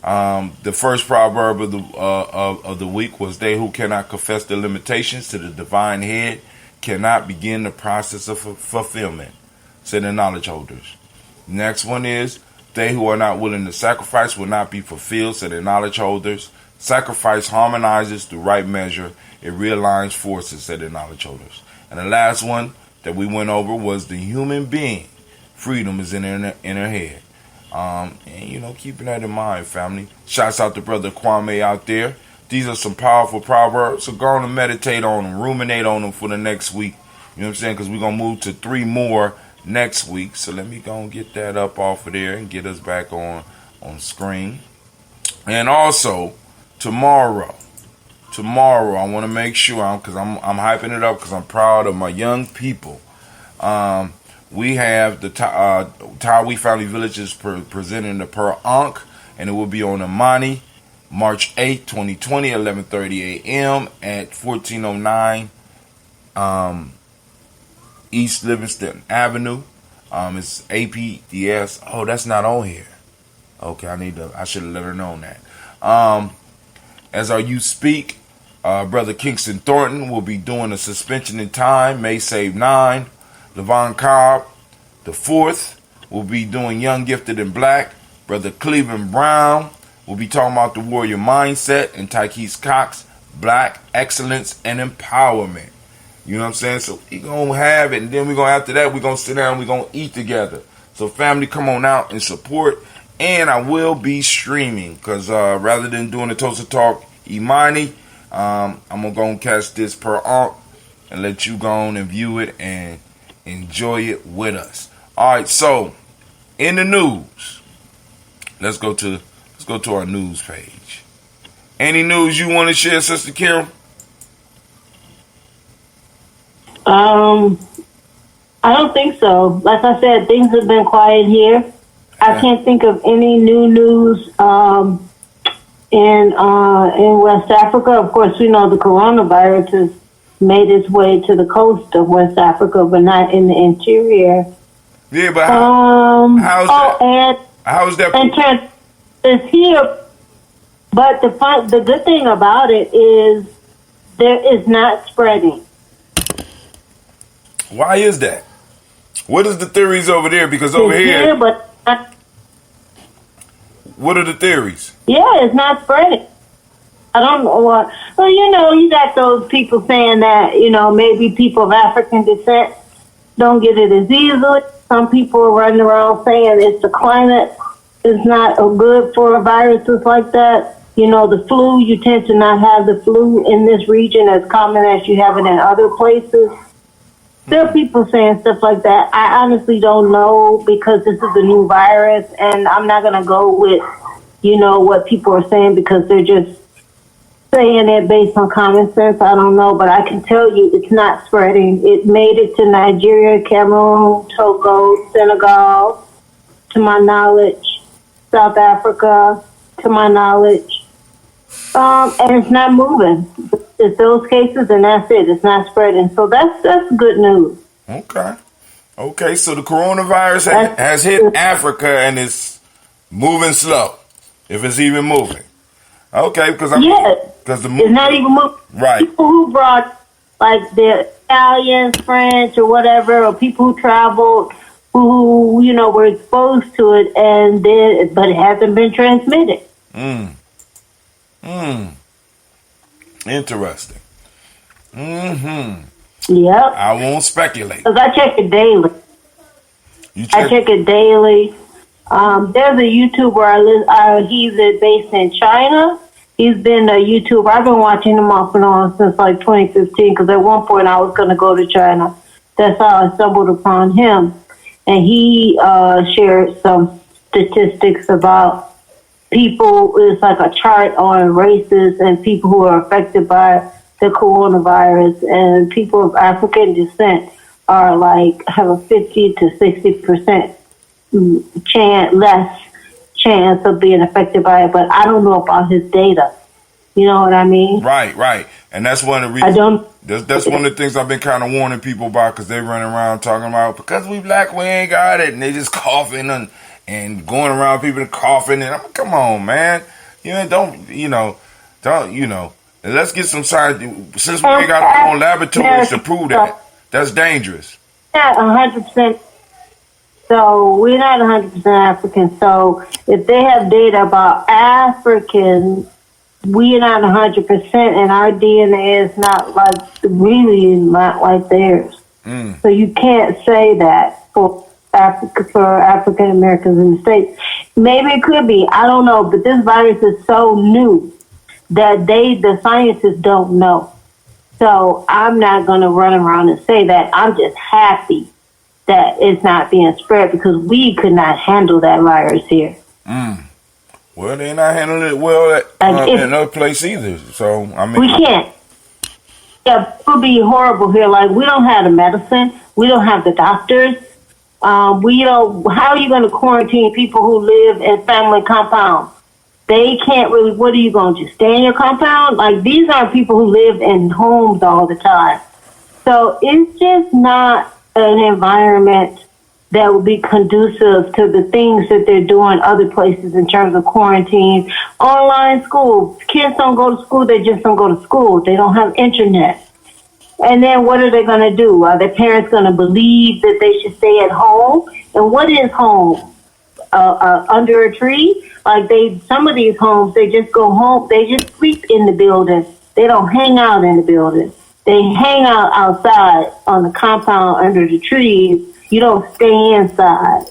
The first proverb of the week was, "They who cannot confess their limitations to the divine head cannot begin the process of fulfillment," said the knowledge holders. Next one is, "They who are not willing to sacrifice will not be fulfilled," said the knowledge holders. Sacrifice harmonizes the right measure. It realigns forces, said the knowledge holders. And the last one that we went over was, "The human being, freedom is in her head." And keeping that in mind, family. Shouts out to Brother Kwame out there. These are some powerful proverbs. So go on and meditate on them, ruminate on them for the next week. You know what I'm saying? Because we're going to move to 3 more next week. So let me go and get that up off of there and get us back on on screen. And also, tomorrow, I want to make sure, because I'm hyping it up because I'm proud of my young people. We have the Tawi Family Village is presenting the Per Ankh, and it will be on Amani, March 8, 2020, 11:30 a.m. at 1409 East Livingston Avenue. It's APDS. Oh, that's not on here. Okay, I should have let her know that. As our youth speak, Brother Kingston Thornton will be doing a suspension in time, May Save 9. Levon Cobb, the 4th, will be doing Young Gifted in Black. Brother Cleveland Brown will be talking about the warrior mindset. And Tykees Cox, Black Excellence and Empowerment. You know what I'm saying? So we're going to have it. And then after that, we're going to sit down and we're going to eat together. So family, come on out and support. And I will be streaming because rather than doing the Toast&Talk Imani, I'm going to go and catch this Per Ankh and let you go on and view it and enjoy it with us. All right, so in the news, let's go to our news page. Any news you want to share, Sister Carol? I don't think so. Like I said, things have been quiet here. I can't think of any new news in West Africa. Of course, we know the coronavirus has made its way to the coast of West Africa, but not in the interior. Yeah, but how's that? And it's here. But the good thing about it is there is not spreading. Why is that? What is the theories over there? Because over here, but what are the theories? Yeah, it's not spreading. I don't know what. Well, you got those people saying that, maybe people of African descent don't get it as easily. Some people are running around saying it's the climate is not good for viruses like that. The flu, you tend to not have the flu in this region as common as you have it in other places. There are people saying stuff like that. I honestly don't know because this is a new virus, and I'm not going to go with, what people are saying because they're just saying it based on common sense. I don't know, but I can tell you it's not spreading. It made it to Nigeria, Cameroon, Togo, Senegal, to my knowledge, South Africa, to my knowledge. And it's not moving. It's those cases, and that's it. It's not spreading. So that's good news. Okay. So the coronavirus has hit Africa, and it's moving slow, if it's even moving. Okay, because it's not even moving. Right. People who brought like the Italians, French, or whatever, or people who traveled, who were exposed to it, but it hasn't been transmitted. Interesting. Yep. I won't speculate. Because I check it daily. I check it daily. There's a YouTuber he's based in China. He's been a YouTuber. I've been watching him off and on since like 2015 because at one point I was going to go to China. That's how I stumbled upon him. And he shared some statistics about people. It's like a chart on races and people who are affected by the coronavirus, and people of African descent are have a 50 to 60% less chance of being affected by it. But I don't know about his data. You know what I mean? Right. And that's one of the reasons. That's one of the things I've been kind of warning people about because they run around talking about because we black we ain't got it, and they just coughing and going around people coughing, and I'm like, come on, man. Let's get some science. Since we ain't got our own laboratories to prove that, that's dangerous. Not 100%. So we're not 100% African. So if they have data about Africans, we're not 100%, and our DNA is not not like theirs. So you can't say that for African Americans in the States. Maybe it could be. I don't know. But this virus is so new that the scientists don't know. So I'm not going to run around and say that. I'm just happy that it's not being spread because we could not handle that virus here. Well, they're not handling it well in other place either. So, I mean. We can't. Yeah, it would be horrible here. Like, we don't have the medicine. We don't have the doctors. We don't. How are you going to quarantine people who live in family compounds? They can't really. What are you going to just stay in your compound? Like, these are people who live in homes all the time. So it's just not an environment that would be conducive to the things that they're doing other places in terms of quarantines. Online school. Kids don't go to school. They just don't go to school. They don't have internet. And then what are they going to do? Are their parents going to believe that they should stay at home? And what is home? Under a tree? Like some of these homes, they just go home. They just sleep in the building. They don't hang out in the building. They hang out outside on the compound under the trees. You don't stay inside.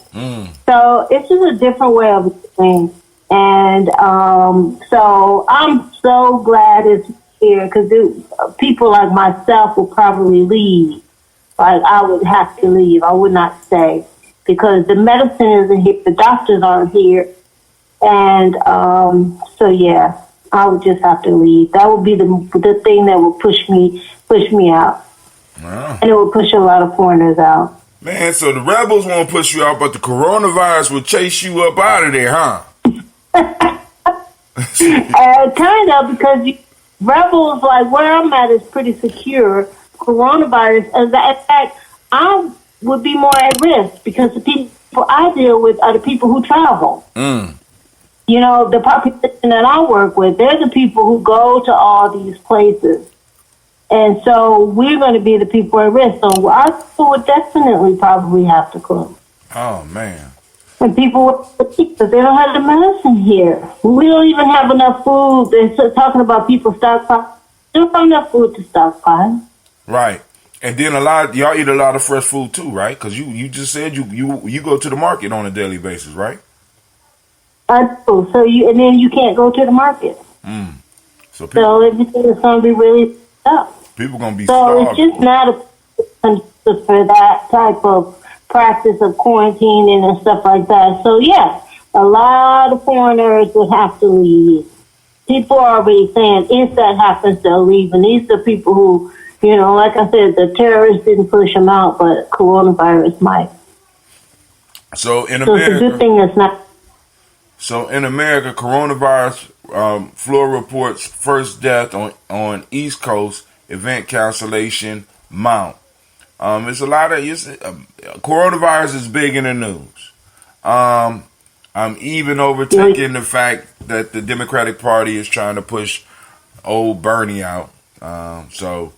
So it's just a different way of living. And so I'm so glad it's here because people like myself will probably leave. Like I would have to leave. I would not stay because the medicine isn't here. The doctors aren't here. And so, yeah, I would just have to leave. That would be the thing that would push me out. Wow. And it would push a lot of foreigners out. Man, so the rebels won't push you out, but the coronavirus will chase you up out of there, huh? Kind of, because rebels, like where I'm at, is pretty secure. Coronavirus, in fact, I would be more at risk because the people I deal with are the people who travel. You know, the population that I work with, they're the people who go to all these places. And so we're going to be the people at risk. So our people would definitely probably have to close. Oh, man. And people would because they don't have the medicine here. We don't even have enough food. They're talking about people stockpiling. They don't have enough food to stockpile. Right. And then y'all eat a lot of fresh food too, right? Because you just said you go to the market on a daily basis, right? I do. So and then you can't go to the market. So everything is going to be really tough. People going to be so starved. It's just not a for that type of practice of quarantining and stuff like that. So, yeah, a lot of foreigners would have to leave. People are already saying if that happens, they'll leave. And these are people who, you know, like I said, the terrorists didn't push them out, but coronavirus might. So in America, it's a good thing that's not. So in America, coronavirus, Florida reports first death on East Coast, event cancellation, Mount. It's a lot of coronavirus is big in the news. I'm even overtaking the fact that the Democratic Party is trying to push old Bernie out. So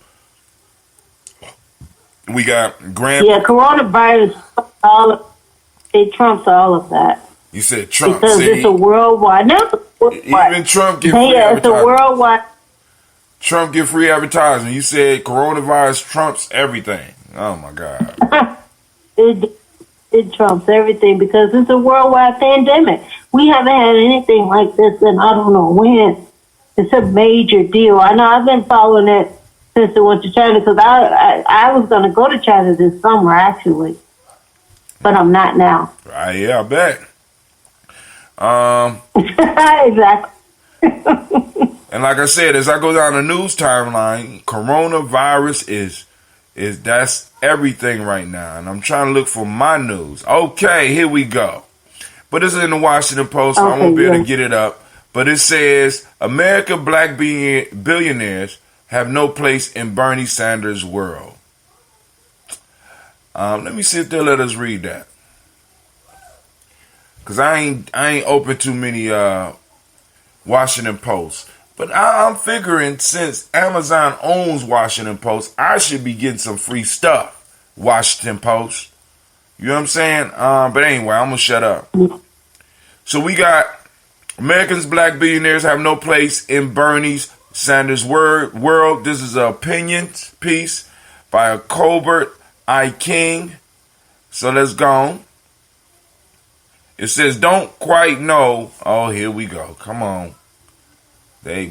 we got coronavirus. It trumps all of that. You said Trump. Because it's a worldwide. Even Trump get free advertising. It's a worldwide. Trump get free advertising. You said coronavirus trumps everything. Oh, my God. It trumps everything because it's a worldwide pandemic. We haven't had anything like this in I don't know when. It's a major deal. I know I've been following it since it went to China because I was going to go to China this summer, actually. But I'm not now. Yeah, I bet. Exactly. And like I said, as I go down the news timeline, coronavirus is that's everything right now. And I'm trying to look for my news. Okay, here we go. But this is in the Washington Post, so I won't be able to get it up. But it says, America black billionaires have no place in Bernie Sanders' world. Let me see if they'll let us read that. Because I ain't open too many Washington Post. But I'm figuring since Amazon owns Washington Post, I should be getting some free stuff. Washington Post. You know what I'm saying? But anyway, I'm going to shut up. So we got Americans black billionaires have no place in Bernie Sanders' world. This is an opinion piece by a Colbert I. King. So let's go. It says, don't quite know. Oh, here we go. Come on. They're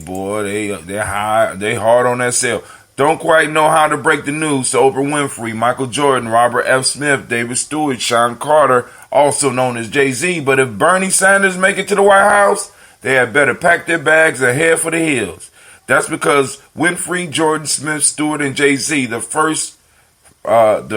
hard on that sale. Don't quite know how to break the news to Oprah Winfrey, Michael Jordan, Robert F. Smith, David Stewart, Sean Carter, also known as Jay-Z. But if Bernie Sanders make it to the White House, They had better pack their bags and head for the hills. That's because Winfrey, Jordan, Smith, Stewart, and Jay-Z, the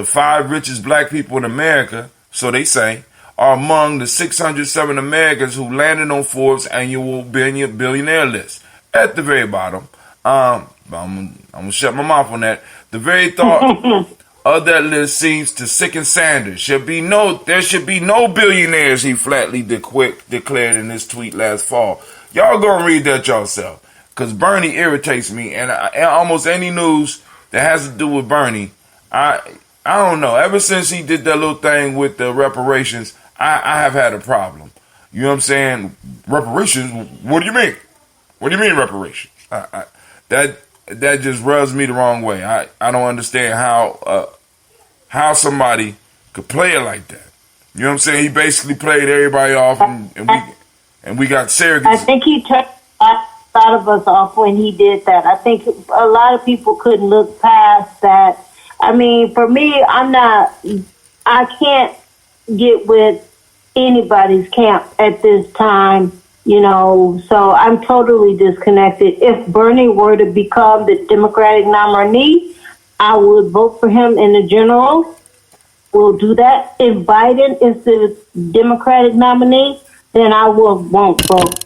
5 richest black people in America, so they say, are among the 607 Americans who landed on Forbes' annual billionaire list. At the very bottom, I'm gonna shut my mouth on that. The very thought of that list seems to sicken Sanders. There should be no billionaires, he flatly declared in his tweet last fall. Y'all go read that yourself, because Bernie irritates me, and almost any news that has to do with Bernie, I don't know. Ever since he did that little thing with the reparations, I have had a problem. You know what I'm saying? Reparations? What do you mean? What do you mean reparations? That just rubs me the wrong way. I don't understand how somebody could play it like that. You know what I'm saying? He basically played everybody off, and we got surrogates. I think he turned a lot of us off when he did that. I think a lot of people couldn't look past that. I mean, for me, I can't get with anybody's camp at this time, so I'm totally disconnected. If Bernie were to become the Democratic nominee, I would vote for him in the general. We'll do that. If Biden is the Democratic nominee, then I won't vote.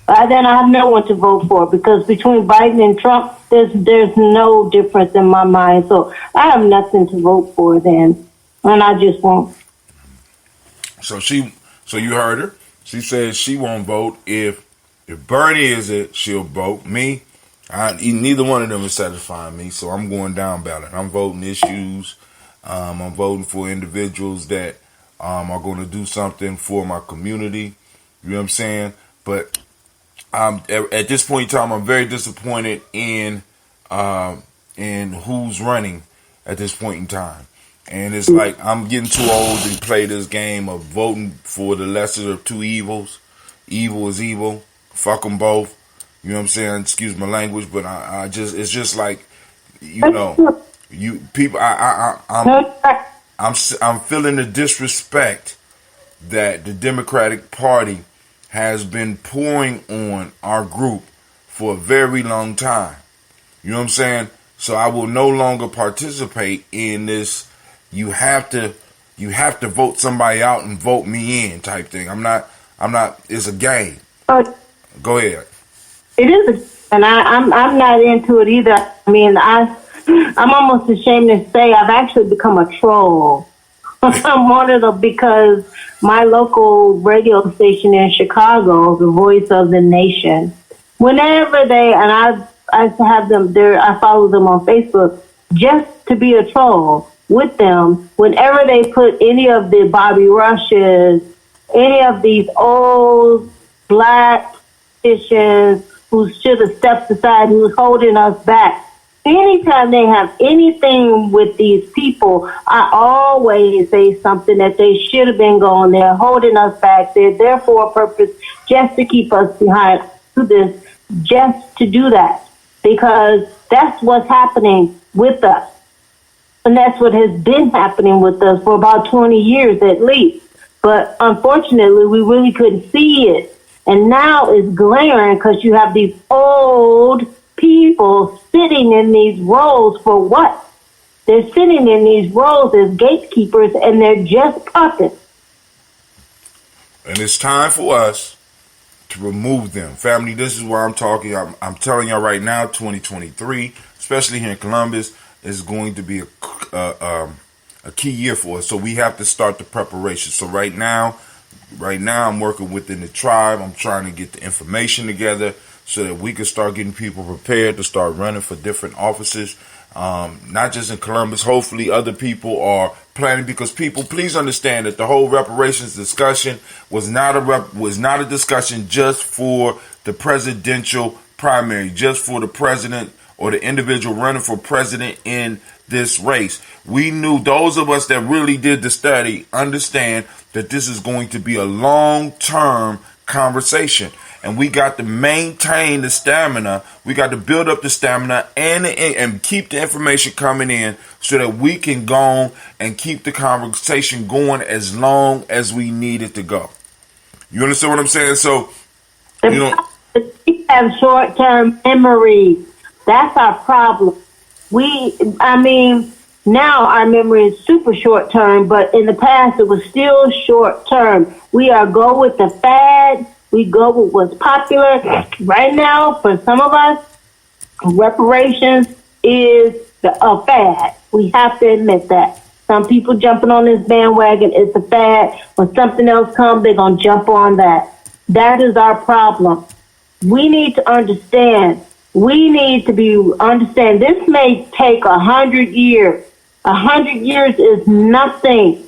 Then I have no one to vote for, because between Biden and Trump, there's no difference in my mind. So I have nothing to vote for then, and I just won't. So you heard her. She says she won't vote. If Bernie is it, she'll vote. Me, neither one of them is satisfying me. So I'm going down ballot. I'm voting issues. I'm voting for individuals that are going to do something for my community. You know what I'm saying? But at this point in time, I'm very disappointed in who's running at this point in time. And it's like I'm getting too old to play this game of voting for the lesser of two evils. Evil is evil. Fuck them both. You know what I'm saying? Excuse my language, but it's just like, you people. I'm feeling the disrespect that the Democratic Party has been pouring on our group for a very long time. You know what I'm saying? So I will no longer participate in this. You have to vote somebody out and vote me in type thing. I'm not. It's a game. Go ahead. It is, and I'm not into it either. I mean, I'm almost ashamed to say I've actually become a troll. I'm one of them, because my local radio station in Chicago, the Voice of the Nation, whenever I have them there, I follow them on Facebook just to be a troll with them. Whenever they put any of the Bobby Rushes, any of these old black politicians who should have stepped aside, who's holding us back, anytime they have anything with these people, I always say something that they should have been going there, holding us back. They're there for a purpose, just to keep us behind, do this, just to do that, because that's what's happening with us. And that's what has been happening with us for about 20 years at least. But unfortunately, we really couldn't see it. And now it's glaring, because you have these old people sitting in these roles for what? They're sitting in these roles as gatekeepers, and they're just puppets. And it's time for us to remove them. Family, this is where I'm talking. I'm telling y'all right now, 2023, especially here in Columbus, is going to be a key year for us. So we have to start the preparation. So right now I'm working within the tribe. I'm trying to get the information together so that we can start getting people prepared to start running for different offices. Not just in Columbus. Hopefully other people are planning, because people, please understand that the whole reparations discussion was not a discussion just for the presidential primary, just for the president or the individual running for president in this race. We knew, those of us that really did the study understand that this is going to be a long-term conversation. And we got to maintain the stamina. We got to build up the stamina and keep the information coming in so that we can go and keep the conversation going as long as we need it to go. You understand what I'm saying? So, you know, We have short-term memory. That's our problem. Now our memory is super short-term, but in the past it was still short-term. We go with the fad. We go with what's popular. Right now, for some of us, reparations is a fad. We have to admit that. Some people jumping on this bandwagon is a fad. When something else comes, they're going to jump on that. That is our problem. We need to understand. Understand this may take 100 years. 100 years is nothing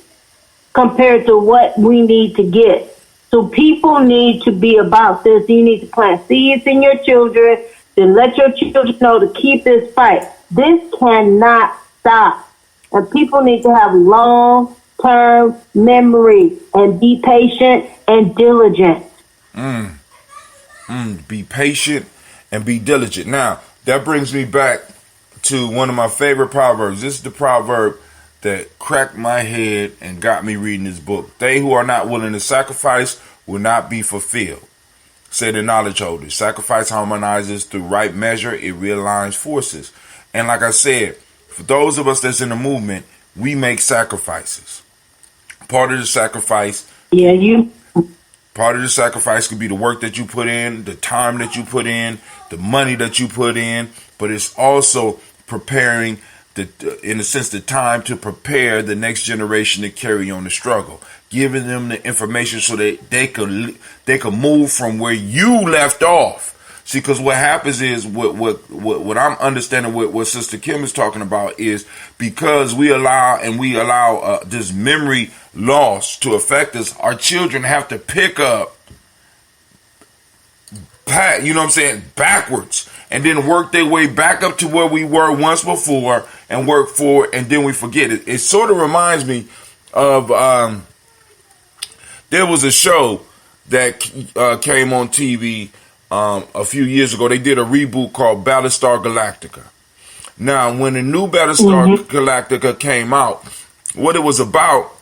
compared to what we need to get. So people need to be about this. You need to plant seeds in your children, to let your children know to keep this fight. This cannot stop. And people need to have long-term memory and be patient and diligent. Be patient and be diligent. Now, that brings me back to one of my favorite proverbs. This is the proverb that cracked my head and got me reading this book. They who are not willing to sacrifice will not be fulfilled. Say the knowledge holders. Sacrifice harmonizes through right measure. It realigns forces. And like I said, for those of us that's in the movement, we make sacrifices. Part of the sacrifice. Part of the sacrifice could be the work that you put in, the time that you put in, the money that you put in, but it's also preparing, in a sense, the time to prepare the next generation to carry on the struggle, giving them the information so that they could move from where you left off. See, because what happens is what I'm understanding, what Sister Kim is talking about is because we allow this memory loss to affect us, our children have to pick up, you know what I'm saying, backwards, and then work their way back up to where we were once before and work forward, and then we forget it. It sort of reminds me of there was a show that came on TV a few years ago. They did a reboot called Battlestar Galactica. Now, when the new Battlestar Galactica came out, what it was about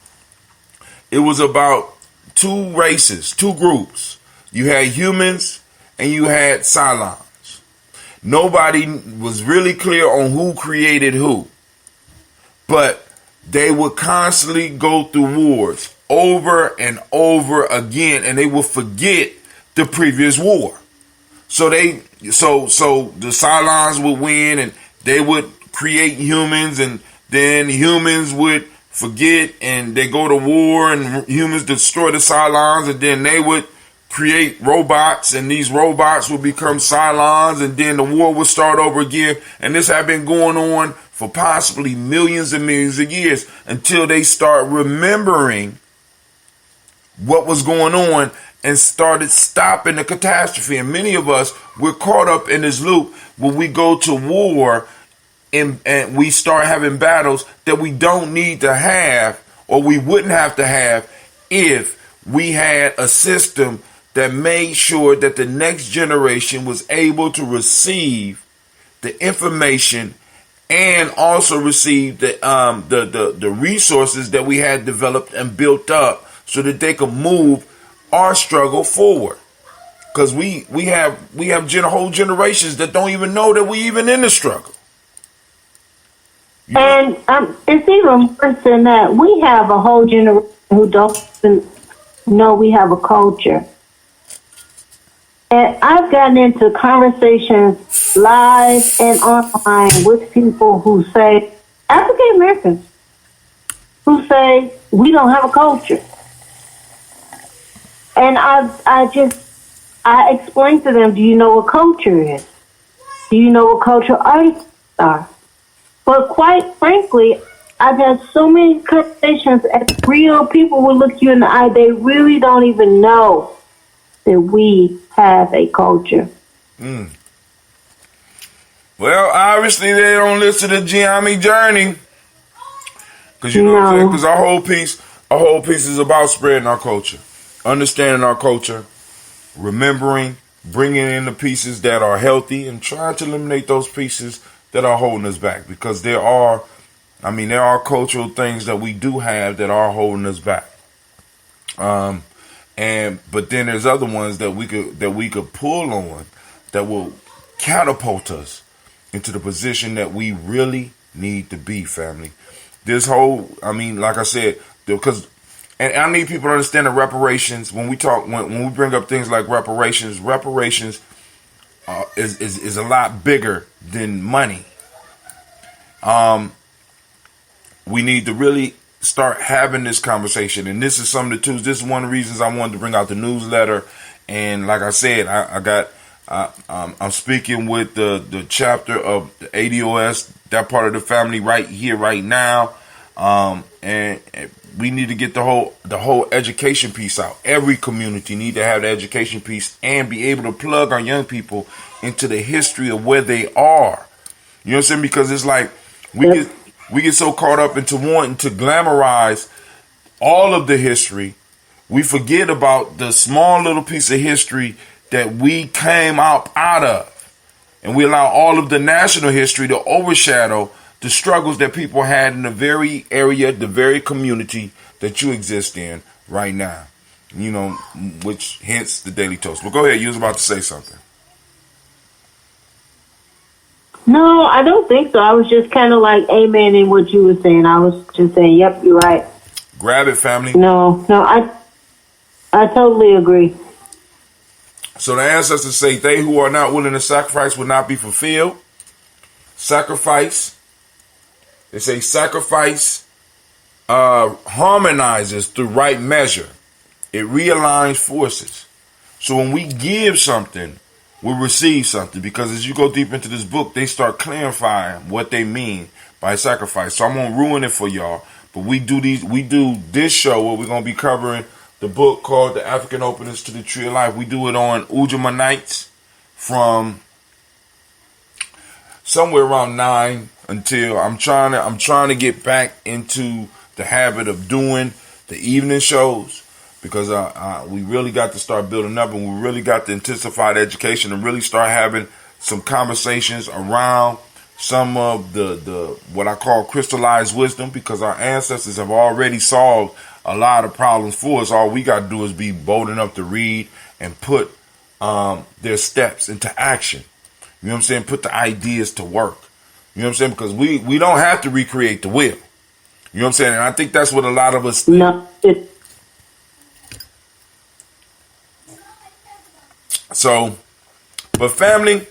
two races, two groups. You had humans and you had Cylons. Nobody was really clear on who created who. But they would constantly go through wars over and over again, and they would forget the previous war. So the Cylons would win, and they would create humans, and then humans would forget, and they go to war, and humans destroy the Cylons, and then they would create robots, and these robots would become Cylons, and then the war would start over again. And this had been going on for possibly millions and millions of years until they start remembering what was going on and started stopping the catastrophe. And many of us, we're caught up in this loop when we go to war and we start having battles that we don't need to have, or we wouldn't have to have if we had a system that made sure that the next generation was able to receive the information and also receive the resources that we had developed and built up so that they could move our struggle forward. Because we have whole generations that don't even know that we even in the struggle. And it's even worse than that. We have a whole generation who don't even know we have a culture. And I've gotten into conversations live and online with people who say, African Americans, who say we don't have a culture. And I explain to them, do you know what culture is? Do you know what cultural artists are? But quite frankly, I've had so many conversations and real people will look you in the eye. They really don't even know that we have a culture. Well, obviously they don't listen to Gye-Nyame Journey. Because you know what I'm saying? Because our whole piece is about spreading our culture, understanding our culture, remembering, bringing in the pieces that are healthy, and trying to eliminate those pieces that are holding us back. Because there are cultural things that we do have that are holding us back. But then there's other ones that we could pull on that will catapult us into the position that we really need to be, family. This whole, I mean, like I said, because, and I need people to understand the reparations. When we talk, when we bring up things like reparations is a lot bigger than money. We need to really start having this conversation, and this is some of the tools. This is one of the reasons I wanted to bring out the newsletter. And like I said, I'm speaking with the chapter of the ADOS, that part of the family, right here, right now, and we need to get the whole education piece out. Every community need to have the education piece and be able to plug our young people into the history of where they are. You know what I'm saying? Because it's like we get so caught up into wanting to glamorize all of the history, we forget about the small little piece of history that we came out of. And we allow all of the national history to overshadow the struggles that people had in the very area, the very community that you exist in right now. You know, which hence the Daily Toast. But go ahead, you was about to say something. No, I don't think so. I was just kind of like amen in what you were saying. I was just saying, yep, you're right. Grab it, family. No, I totally agree. So the ancestors say, they who are not willing to sacrifice will not be fulfilled. Sacrifice. They say sacrifice harmonizes through right measure. It realigns forces. So when we give something, we receive something. Because as you go deep into this book, they start clarifying what they mean by sacrifice. So I'm gonna ruin it for y'all. But we do this show where we're gonna be covering the book called The African Openers to the Tree of Life. We do it on Ujamaa nights from somewhere around 9 until I'm trying to get back into the habit of doing the evening shows, because we really got to start building up, and we really got to intensify the education and really start having some conversations around some of the what I call crystallized wisdom, because our ancestors have already solved a lot of problems for us. All we got to do is be bold enough to read and put their steps into action. You know what I'm saying? Put the ideas to work. You know what I'm saying? Because we don't have to recreate the wheel. You know what I'm saying? And I think that's what a lot of us think. No, So, but family,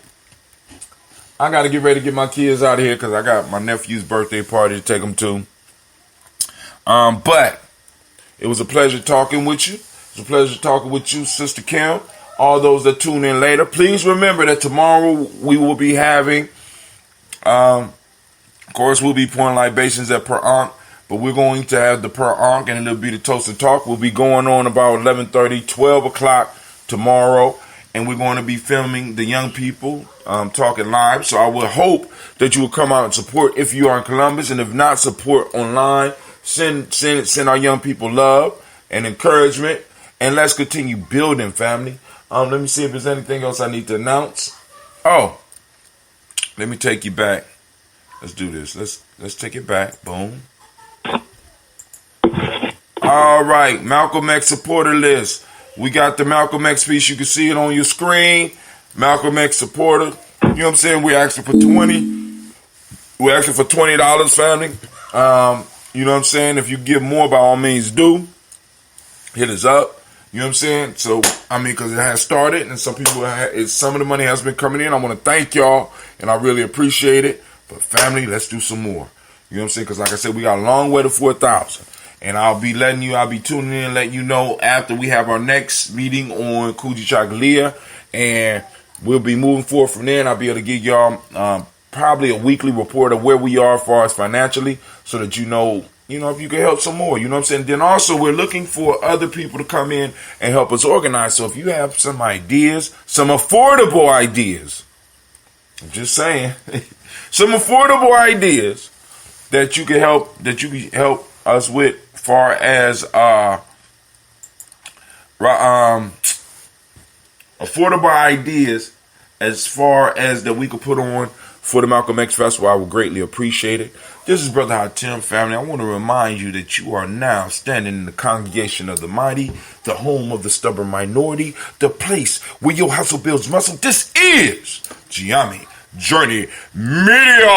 I got to get ready to get my kids out of here because I got my nephew's birthday party to take them to. But it was a pleasure talking with you. It was a pleasure talking with you, Sister Kim. All those that tune in later, please remember that tomorrow we will be having, of course, we'll be pouring libations at Per Ankh, but we're going to have the Per Ankh, and it'll be the Toast and Talk. We'll be going on about 11:30, 12 o'clock tomorrow, and we're going to be filming the young people talking live. So I will hope that you will come out and support if you are in Columbus, and if not, support online. Send our young people love and encouragement, and let's continue building, family. Let me see if there's anything else I need to announce. Oh, let me take you back. Let's do this. Let's take it back. Boom. All right, Malcolm X supporter list. We got the Malcolm X piece. You can see it on your screen. Malcolm X supporter. You know what I'm saying? We're asking for 20. We're asking for $20, family. You know what I'm saying? If you give more, by all means do. Hit us up. You know what I'm saying? So, I mean, because it has started, and some of the money has been coming in. I want to thank y'all, and I really appreciate it. But family, let's do some more. You know what I'm saying? Because like I said, we got a long way to 4,000. And I'll be tuning in and letting you know after we have our next meeting on Kuji Chagalia. And we'll be moving forward from there. And I'll be able to give y'all probably a weekly report of where we are as far as financially, so that you know, if you can help some more. You know what I'm saying? Then also, we're looking for other people to come in and help us organize. So if you have some ideas, some affordable ideas, I'm just saying, some affordable ideas that you can help us with, far as affordable ideas, as far as that we could put on for the Malcolm X Festival, I would greatly appreciate it. This is Brother Hatim, family. I want to remind you that you are now standing in the congregation of the mighty, the home of the stubborn minority, the place where your hustle builds muscle. This is Gye-Nyame Journey Media.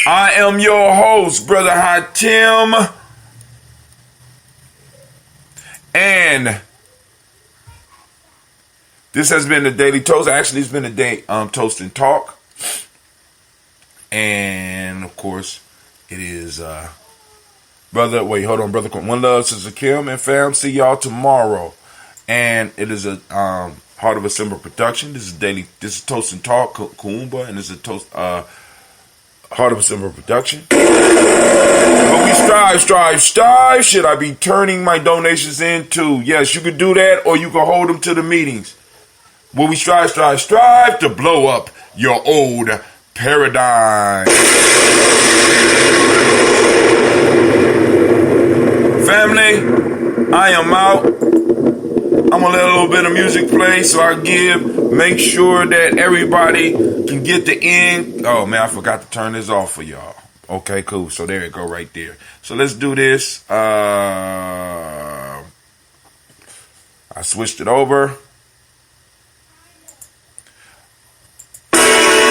I am your host, Brother Hatim, and this has been the Daily Toast. Actually, it's been a day Toast and Talk. And of course, it is Brother One Love, Sister Kim, and fam. See y'all tomorrow. And it is a Heart of a Simba production. This is Toast and Talk, Kuumba, and this is Toast Heart of a Simba production. But we strive. Should I be turning my donations into? Yes, you could do that, or you can hold them to the meetings. Will we strive to blow up your old paradigm? Family, I am out. I'm going to let a little bit of music play so make sure that everybody can get the end. Oh, man, I forgot to turn this off for y'all. Okay, cool. So there it go right there. So let's do this. I switched it over.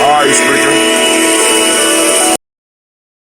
All right,